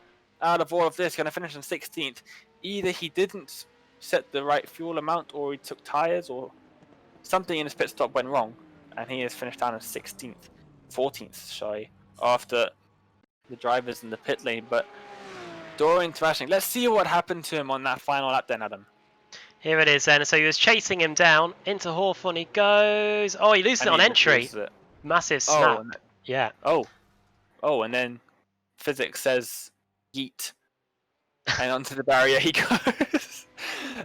out of all of this, going to finish in 16th. Either he didn't set the right fuel amount, or he took tires, or something in his pit stop went wrong, and he has finished down in 14th, sorry, after the drivers in the pit lane. But Dorian Tabashnik, let's see what happened to him on that final lap then, Adam. Here it is then. So he was chasing him down. Into Hawthorne he goes. Oh, he loses it on entry. Massive snap. Oh, yeah. Oh, and then physics says yeet. And onto the barrier he goes.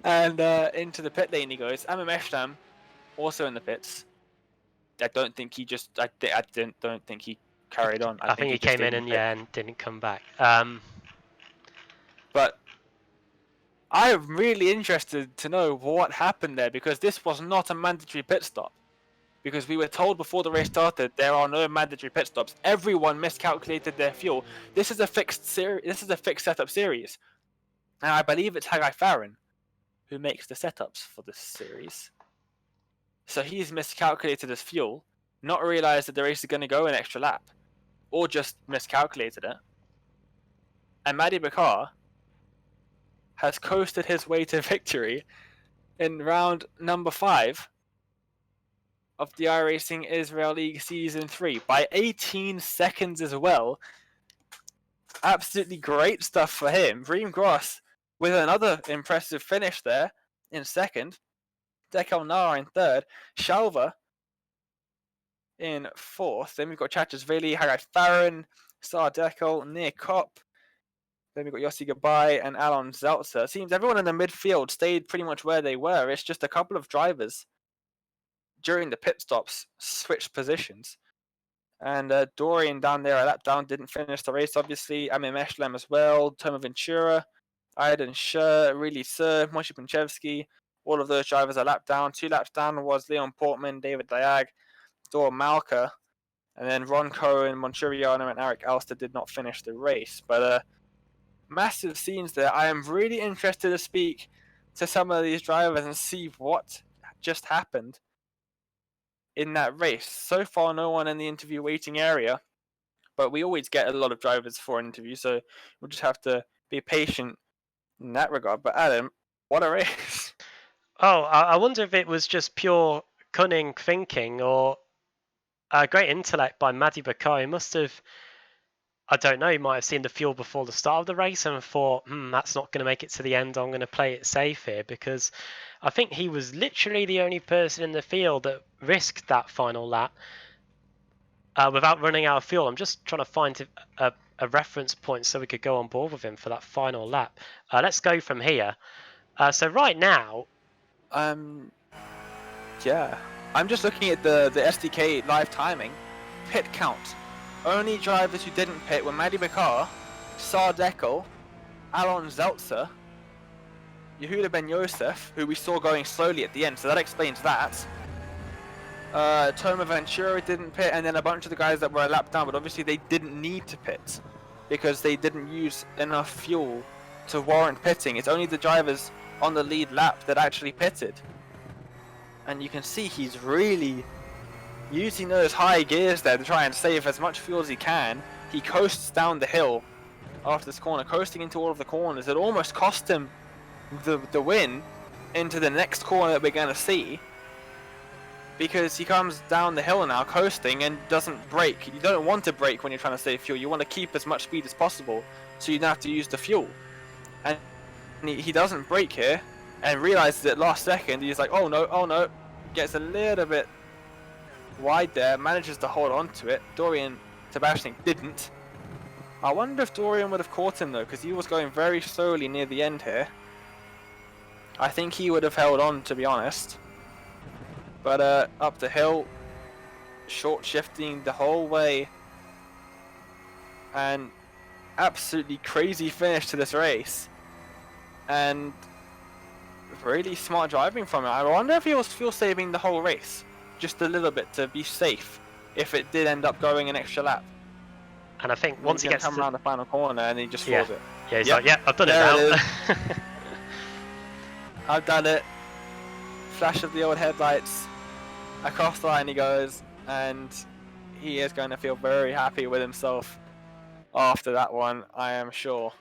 And into the pit lane he goes. Amir Meshtam also in the pits. I don't think he just... I don't think he carried on. I think he came in and didn't come back. But I'm really interested to know what happened there, because this was not a mandatory pit stop. Because we were told before the race started there are no mandatory pit stops. Everyone miscalculated their fuel. This is a fixed setup series. And I believe it's Haggai Farron who makes the setups for this series. So he's miscalculated his fuel, not realized that the race is going to go an extra lap, or just miscalculated it. And Madi Bakar has coasted his way to victory in round number 5 of the iRacing Israel League Season 3 by 18 seconds as well. Absolutely great stuff for him. Reem Gross with another impressive finish there in second. Dekel Nar in third. Shalva in fourth. Then we've got Chachasvili, Haggai Farron, Sar Dekel, Nir Kopp. Then we've got Yossi Gabai and Alon Zeltzer. It seems everyone in the midfield stayed pretty much where they were. It's just a couple of drivers during the pit stops switched positions. And Dorian down there, a lap down, didn't finish the race, obviously. Amir Meshlem as well. Toma Ventura, Aiden Scher, Really Sir, Moshe Punchevsky. All of those drivers are lap down. 2 laps down was Leon Portman, David Diag, Dor Malka. And then Ron Cohen, Monturiano, and Eric Alster did not finish the race. But massive scenes there. I am really interested to speak to some of these drivers and see what just happened in that race. So far, no one in the interview waiting area, but we always get a lot of drivers for an interview, so we'll just have to be patient in that regard. But Adam, what a race! Oh, I wonder if it was just pure cunning thinking or a great intellect by Madi Bakar. He must have, I don't know, he might have seen the fuel before the start of the race and thought, that's not going to make it to the end. I'm going to play it safe here, because I think he was literally the only person in the field that risked that final lap without running out of fuel. I'm just trying to find a reference point so we could go on board with him for that final lap. Let's go from here. So right now... Yeah. I'm just looking at the SDK live timing. Pit count. Only drivers who didn't pit were Maddie Bakar, Sardekel, Alon Zeltzer, Yehuda Ben Yosef, who we saw going slowly at the end, so that explains that. Toma Ventura didn't pit, and then a bunch of the guys that were a lap down, but obviously they didn't need to pit because they didn't use enough fuel to warrant pitting. It's only the drivers on the lead lap that actually pitted. And you can see he's really using those high gears there to try and save as much fuel as he can. He coasts down the hill after this corner, coasting into all of the corners. It almost cost him the win into the next corner that we're going to see, because he comes down the hill now coasting and doesn't brake. You don't want to brake when you're trying to save fuel. You want to keep as much speed as possible, so you don't have to use the fuel. And he doesn't brake here and realizes at last second. He's like, oh no, gets a little bit wide there, manages to hold on to it. Dorian Sebastian didn't. I wonder if Dorian would have caught him though, because he was going very slowly near the end here. I think he would have held on, to be honest. But up the hill, short shifting the whole way, and absolutely crazy finish to this race, and really smart driving from it. I wonder if he was fuel saving the whole race, just a little bit to be safe if it did end up going an extra lap. And I think once he gets come around the final corner and he just falls it. Yeah, he's like, yeah, I've done there it now. I've done it. Flash of the old headlights. Across the line he goes, and he is going to feel very happy with himself after that one, I am sure.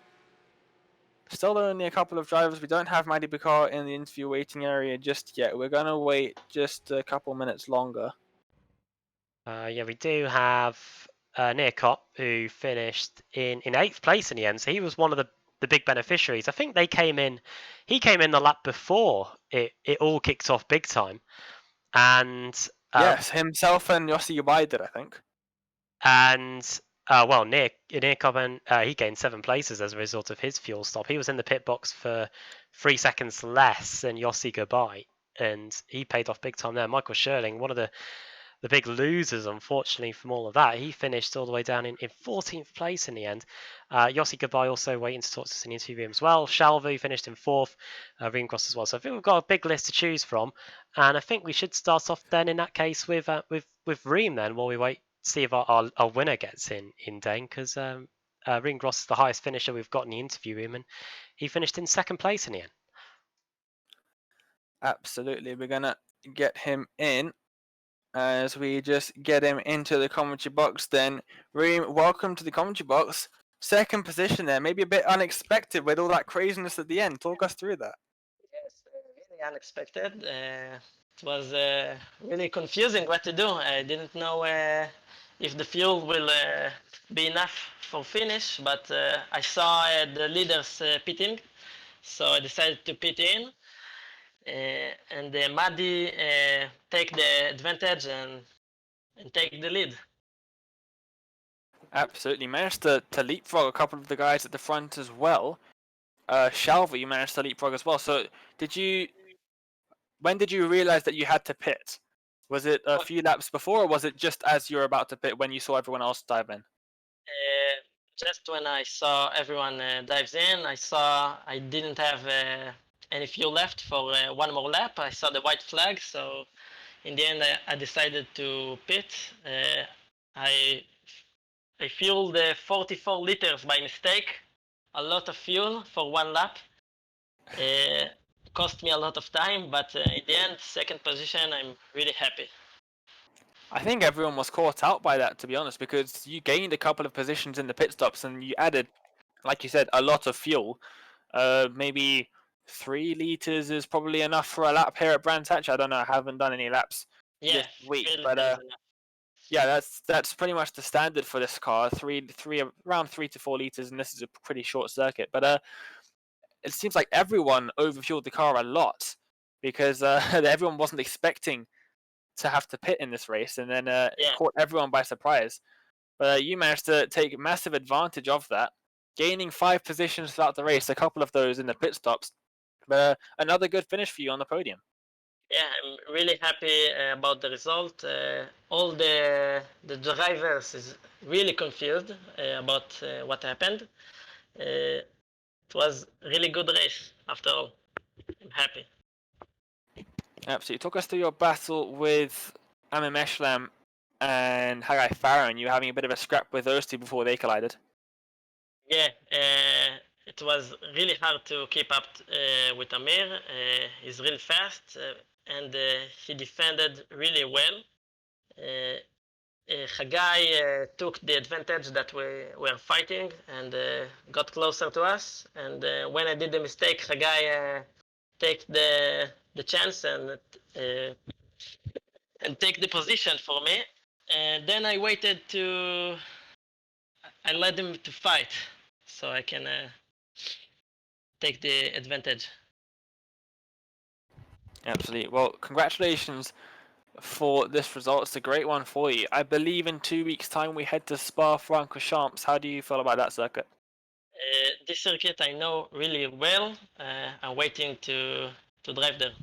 Still only a couple of drivers. We don't have Maddie Bakar in the interview waiting area just yet. We're going to wait just a couple minutes longer. Yeah, we do have Nearcott, who finished in 8th place in the end. So he was one of the big beneficiaries. I think he came in the lap before it all kicked off big time. And yes, himself and Yossi Yubai did, I think. And well, Nearcott, he gained 7 places as a result of his fuel stop. He was in the pit box for 3 seconds less than Yossi Gobai, and he paid off big time there. Michael Scherling, one of the big losers, unfortunately, from all of that. He finished all the way down in 14th place in the end. Yossi Goodbye also waiting to talk to us in the interview room as well. Shalvu finished in 4th, Ringcross as well. So I think we've got a big list to choose from. And I think we should start off then in that case with Reem then, while we wait to see if our winner gets in Dane, because Ringcross is the highest finisher we've got in the interview room, and he finished in 2nd place in the end. Absolutely. We're going to get him in. As we just get him into the commentary box then. Reem, welcome to the commentary box. 2nd position there, maybe a bit unexpected with all that craziness at the end. Talk us through that. Yes, really unexpected. It was really confusing what to do. I didn't know if the fuel will be enough for finish, but I saw the leaders pitting, so I decided to pit in. And Maddie take the advantage and take the lead. Absolutely. Managed to leapfrog a couple of the guys at the front as well. Shalva, you managed to leapfrog as well. So when did you realize that you had to pit? Was it a few laps before, or was it just as you were about to pit when you saw everyone else dive in? Just when I saw everyone dives in, I saw I didn't have any fuel left for one more lap. I saw the white flag, so in the end I decided to pit. I fueled 44 liters by mistake, a lot of fuel for one lap. Cost me a lot of time, but in the end, 2nd position, I'm really happy. I think everyone was caught out by that, to be honest, because you gained a couple of positions in the pit stops and you added, like you said, a lot of fuel. Maybe 3 liters is probably enough for a lap here at Brands Hatch. I don't know. I haven't done any laps this week, but yeah, that's pretty much the standard for this car. Around 3 to 4 liters, and this is a pretty short circuit. But it seems like everyone overfueled the car a lot because everyone wasn't expecting to have to pit in this race, and then it caught everyone by surprise. But you managed to take massive advantage of that, gaining 5 positions throughout the race, a couple of those in the pit stops. But another good finish for you on the podium. Yeah, I'm really happy about the result. All the drivers is really confused about what happened. It was really good race after all. I'm happy. Absolutely. Talk us through your battle with Amim Eshlam and Hagai Farron. You were having a bit of a scrap with those two before they collided. Yeah, it was really hard to keep up with Amir. He's really fast and he defended really well. Hagai took the advantage that we were fighting and got closer to us. And when I did the mistake, Hagai take the chance and take the position for me. And then I waited to I let him to fight so I can take the advantage. Absolutely. Well, congratulations for this result. It's a great one for you. I believe in 2 weeks' time we head to Spa-Francorchamps. How do you feel about that circuit? This circuit I know really well. I'm waiting to drive there.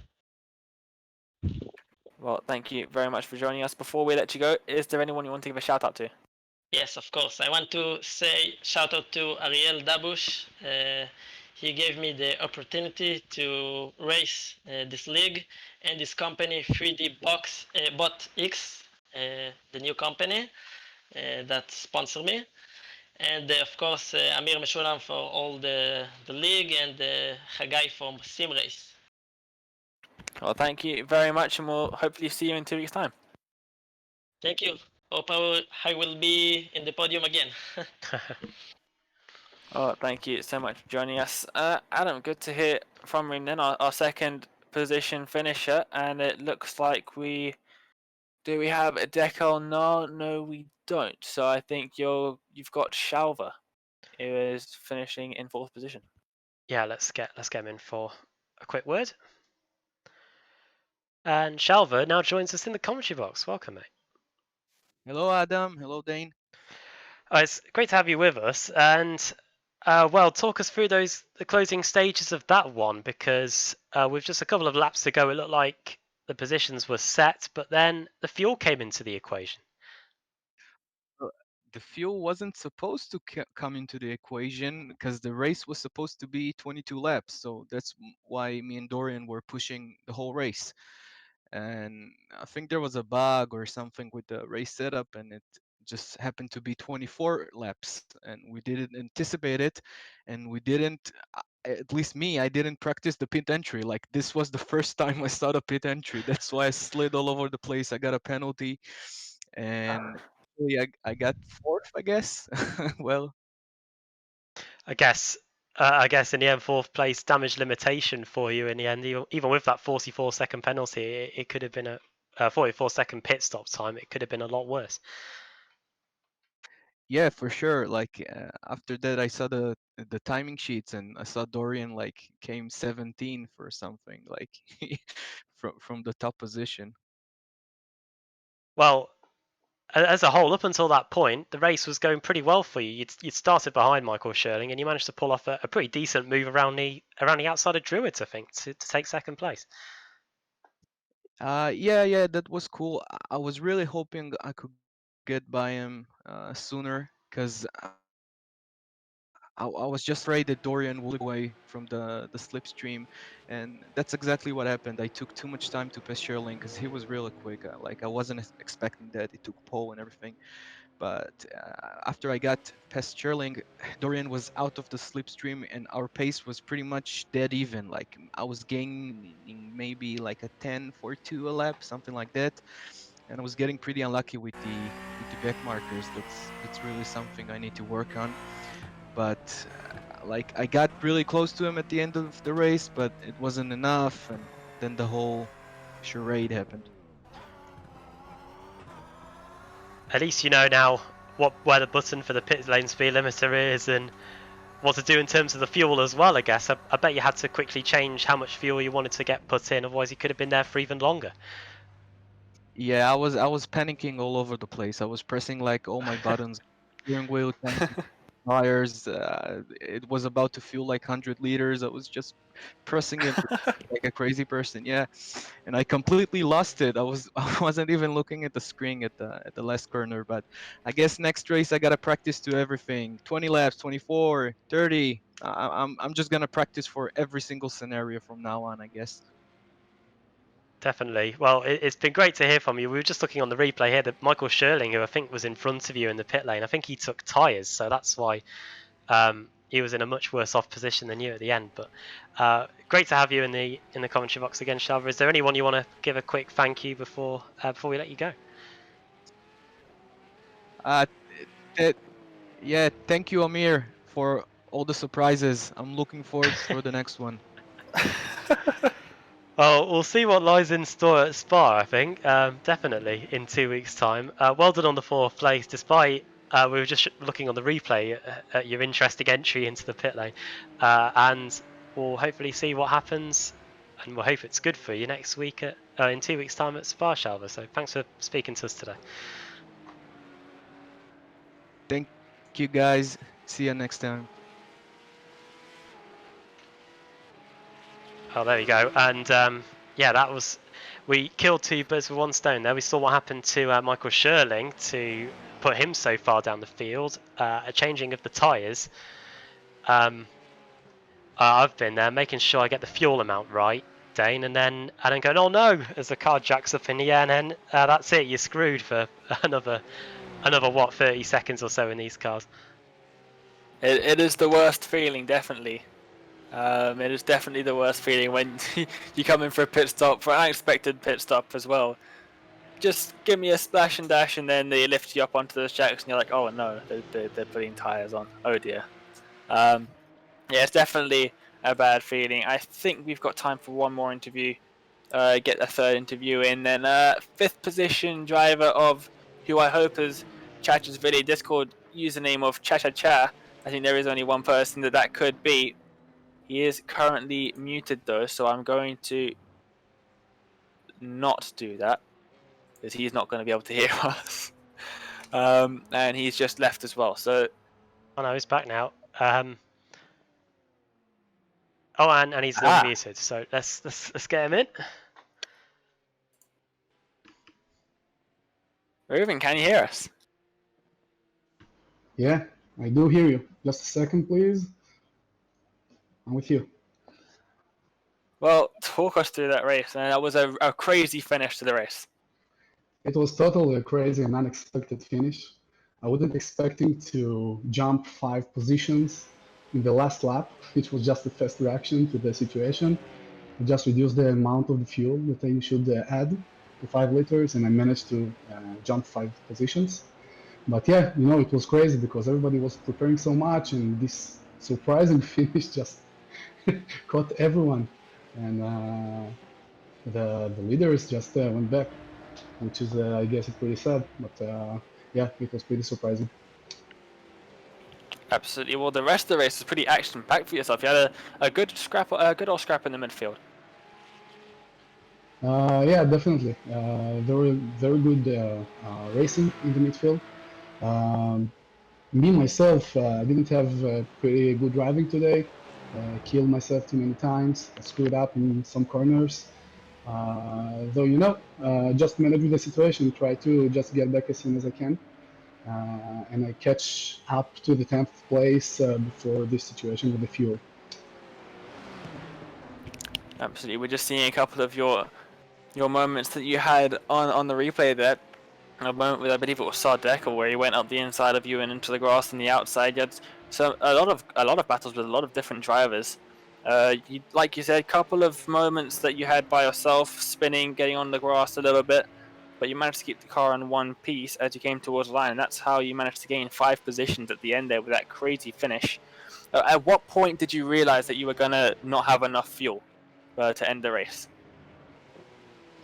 Well, thank you very much for joining us. Before we let you go, is there anyone you want to give a shout out to? Yes, of course. I want to say shout out to Ariel Dabush. He gave me the opportunity to race this league and this company 3D Box Bot X, the new company that sponsor me. And of course Amir Meshulam for all the league and Hagai from Sim Race. Well, thank you very much, and we'll hopefully see you in 2 weeks' time. Thank you. Hope I will be in the podium again. Oh, thank you so much for joining us. Adam, good to hear from him then, our second position finisher, and it looks like we have a decal? No, we don't. So I think you've got Shalva, who is finishing in 4th position. Yeah, let's get him in for a quick word. And Shalva now joins us in the commentary box. Welcome, mate. Hello, Adam. Hello, Dane. It's great to have you with us. And well, talk us through the closing stages of that one, because with just a couple of laps to go, it looked like the positions were set, but then the fuel came into the equation. Uh, The fuel wasn't supposed to come into the equation because the race was supposed to be 22 laps. So that's why me and Dorian were pushing the whole race. And I think there was a bug or something with the race setup, and it just happened to be 24 laps. And we didn't anticipate it, and we didn't. At least me, I didn't practice the pit entry. Like this was the first time I saw the pit entry. That's why I slid all over the place. I got a penalty, and I got fourth, I guess. Well, I guess in the end, 4th place damage limitation for you in the end. Even with that 44-second penalty, it could have been a 44-second pit stop time. It could have been a lot worse. yeah, for sure. Like after that, I saw the timing sheets, and I saw Dorian like came 17th or something, like from the top position. Well, as a whole, up until that point, the race was going pretty well for you. You'd started behind Michael Sherling, and you managed to pull off a pretty decent move around the outside of Druids, I think, to take 2nd place. Yeah, that was cool. I was really hoping I could get by him sooner, because I was just afraid that Dorian would away from the slipstream, and that's exactly what happened. I took too much time to pass Sherling because he was really quick. Like I wasn't expecting that. He took pole and everything, but after I got past Sherling, Dorian was out of the slipstream, and our pace was pretty much dead even. Like I was gaining maybe like a 10.42 a lap, something like that, and I was getting pretty unlucky with the back markers. That's really something I need to work on. But like I got really close to him at the end of the race, but it wasn't enough, and then the whole charade happened. At least you know now where the button for the pit lane speed limiter is and what to do in terms of the fuel as well, I guess. I bet you had to quickly change how much fuel you wanted to get put in, otherwise you could have been there for even longer. Yeah, I was panicking all over the place. I was pressing like all my buttons, steering wheel, trying to tires. It was about to feel like 100 liters. I was just pressing it like a crazy person. Yeah, and I completely lost it. I wasn't even looking at the screen at the last corner. But I guess next race I gotta practice to everything. 20 laps, 24, 30. I'm just gonna practice for every single scenario from now on, I guess. Definitely. Well, it's been great to hear from you. We were just looking on the replay here that Michael Sherling, who I think was in front of you in the pit lane, I think he took tyres, so that's why he was in a much worse off position than you at the end. But great to have you in the commentary box again, Shalva. Is there anyone you want to give a quick thank you before we let you go? Uh, th- yeah, thank you, Amir, for all the surprises. I'm looking forward for the next one. Well, we'll see what lies in store at Spa, I think. Definitely in 2 weeks' time. Well done on the fourth place, despite we were just looking on the replay at your interesting entry into the pit lane. And we'll hopefully see what happens, and we'll hope it's good for you next week in 2 weeks' time at Spa, Shalva. So thanks for speaking to us today. Thank you, guys. See you next time. Oh, there you go. And yeah, that was. We killed two birds with one stone there. We saw what happened to Michael Sherling to put him so far down the field. A changing of the tyres. I've been there making sure I get the fuel amount right, Dane, and then going, oh no, as the car jacks up in the air, and then that's it. You're screwed for another what 30 seconds or so in these cars. It is the worst feeling, definitely. It is definitely the worst feeling when you come in for a pit stop, for an unexpected pit stop as well. Just give me a splash and dash, and then they lift you up onto those jacks, and you're like, oh no, they're putting tires on. Oh dear. Yeah, it's definitely a bad feeling. I think we've got time for one more interview. Get a third interview in, then fifth position driver of who I hope is Chachasvili Discord username of Cha Cha Cha. I think there is only one person that could be. He is currently muted though, so I'm going to not do that because he's not going to be able to hear us. And he's just left as well. So Oh no, he's back now. Oh, and he's unmuted. So let's get him in. Reuven, can you hear us? Yeah, I do hear you. Just a second, please. I'm with you. Well, talk us through that race, and that was a crazy finish to the race. It was totally a crazy and unexpected finish. I wasn't expecting to jump 5 positions in the last lap, which was just a fast reaction to the situation. I just reduced the amount of the fuel that I should add to 5 liters, and I managed to jump 5 positions. But yeah, it was crazy because everybody was preparing so much, and this surprising finish just caught everyone. And the leaders just went back, which is, I guess, it's pretty sad. But yeah, it was pretty surprising. Absolutely. Well, the rest of the race was pretty action-packed for yourself. You had a good old scrap in the midfield. Yeah, definitely. There were very good racing in the midfield. Me myself, I didn't have pretty good driving today. Killed myself too many times. I screwed up in some corners. Though, just managing the situation, try to just get back as soon as I can. And I catch up to the 10th place before this situation with the fuel. Absolutely. We're just seeing a couple of your moments that you had on the replay there. A moment with, I believe it was Sardecker, where he went up the inside of you and into the grass on the outside. You had a lot of battles with a lot of different drivers. Like you said, a couple of moments that you had by yourself, spinning, getting on the grass a little bit, but you managed to keep the car in one piece as you came towards the line, and that's how you managed to gain 5 positions at the end there with that crazy finish. At what point did you realize that you were gonna not have enough fuel to end the race?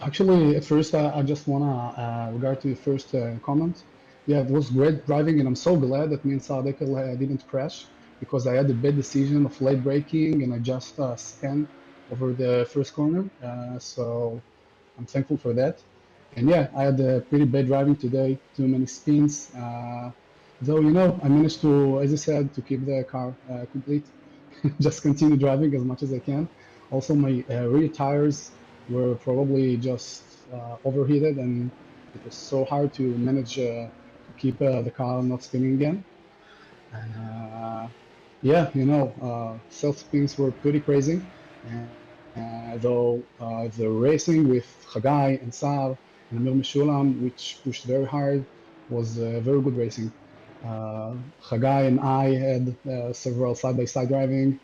Actually, at first, I just wanna regard to the first comment. Yeah, it was great driving, and I'm so glad that me and Sadek didn't crash because I had a bad decision of late braking, and I just spun over the first corner. So I'm thankful for that. And yeah, I had a pretty bad driving today. Too many spins. Though, I managed to, as I said, to keep the car complete, just continue driving as much as I can. Also, my rear tires were probably just overheated, and it was so hard to manage to keep the car not spinning again. Uh, yeah, self spins were pretty crazy. Though the racing with Chagai and Sar and Amir Meshulam, which pushed very hard, was very good racing. Chagai and I had several side-by-side driving.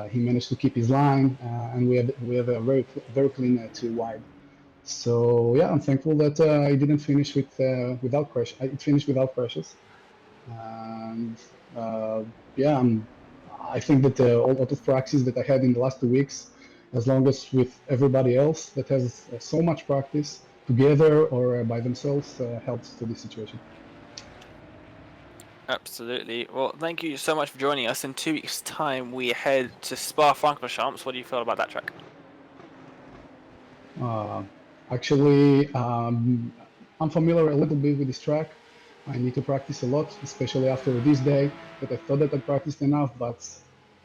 He managed to keep his line, and we have a very clean two wide. So yeah, I'm thankful that I didn't finish without crash. It finished without crashes. And uh, yeah, I think that a lot of practice that I had in the last 2 weeks, as long as with everybody else that has so much practice together or by themselves, helps to this situation. Absolutely. Well, thank you so much for joining us. In 2 weeks' time, we head to Spa-Francorchamps. What do you feel about that track? Uh, Actually, I'm familiar a little bit with this track. I need to practice a lot, especially after this day that I thought that I practiced enough, but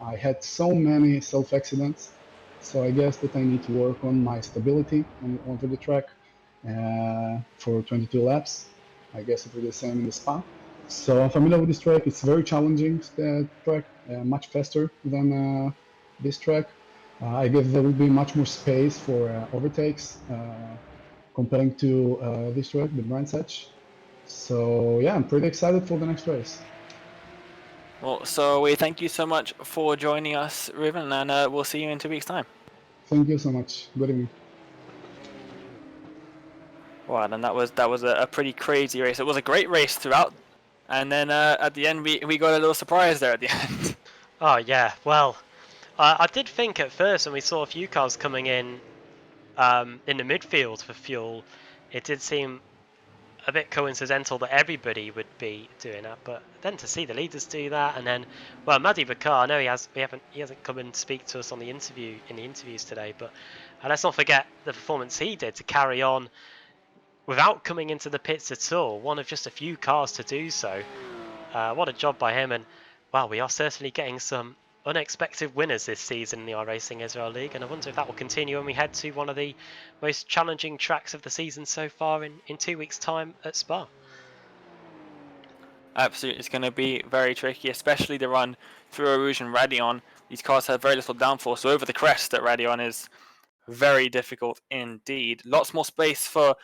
I had so many self accidents. So I guess that I need to work on my stability onto the track for 22 laps. I guess it will be the same in the Spa. So I'm familiar with this track. It's very challenging track, much faster than this track. I guess there will be much more space for overtakes comparing to this track, the Brands Hatch. So yeah, I'm pretty excited for the next race. Well, so we thank you so much for joining us, Ruben, and we'll see you in 2 weeks' time. Thank you so much. Good evening. Wow, and that was a pretty crazy race. It was a great race throughout, and then at the end we got a little surprise there at the end. Oh yeah, well, I did think at first when we saw a few cars coming in the midfield for fuel, it did seem a bit coincidental that everybody would be doing that, but then to see the leaders do that, and then, well, Madi Bakar, I know he hasn't come and speak to us on the interviews today, but let's not forget the performance he did to carry on without coming into the pits at all. One of just a few cars to do so. What a job by him, and wow, we are certainly getting some unexpected winners this season in the iRacing Israel League, and I wonder if that will continue when we head to one of the most challenging tracks of the season so far in 2 weeks' time at Spa. Absolutely, it's going to be very tricky, especially the run through Rouge and Radion. These cars have very little downforce, so over the crest at Radion is very difficult indeed. Lots more space for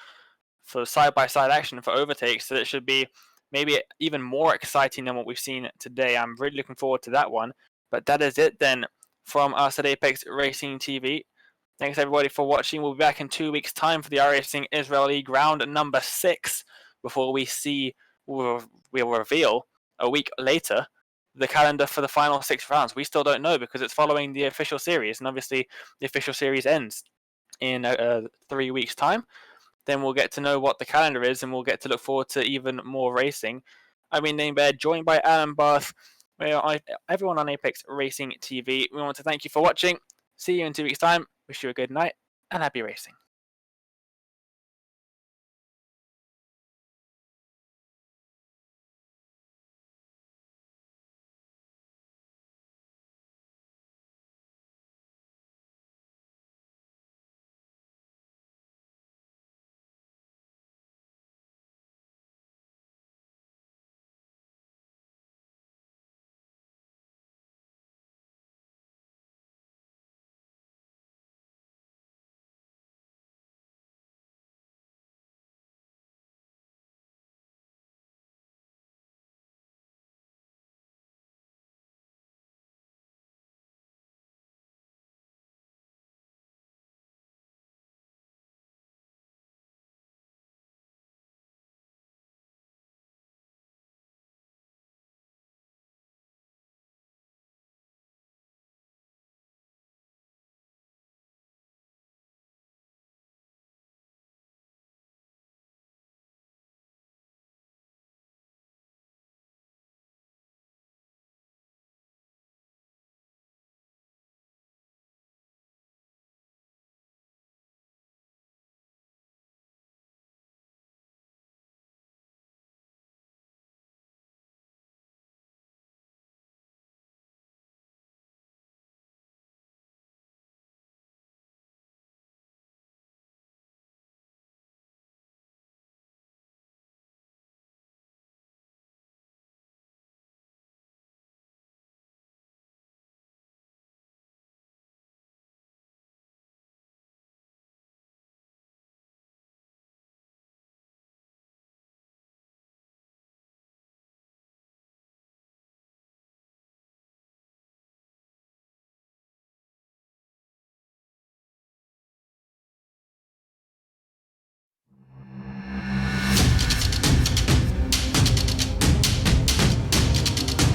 side-by-side action for overtakes, so it should be maybe even more exciting than what we've seen today. I'm really looking forward to that one. But that is it then from us at Apex Racing TV. Thanks everybody for watching. We'll be back in 2 weeks' time for the iRacing Israel League round number 6 before we'll reveal a week later the calendar for the final 6 rounds. We still don't know because it's following the official series, and obviously the official series ends in 3 weeks' time. Then we'll get to know what the calendar is, and we'll get to look forward to even more racing. I've been named Bear, joined by Alan Barth. Everyone on Apex Racing TV. We want to thank you for watching. See you in 2 weeks' time. Wish you a good night and happy racing.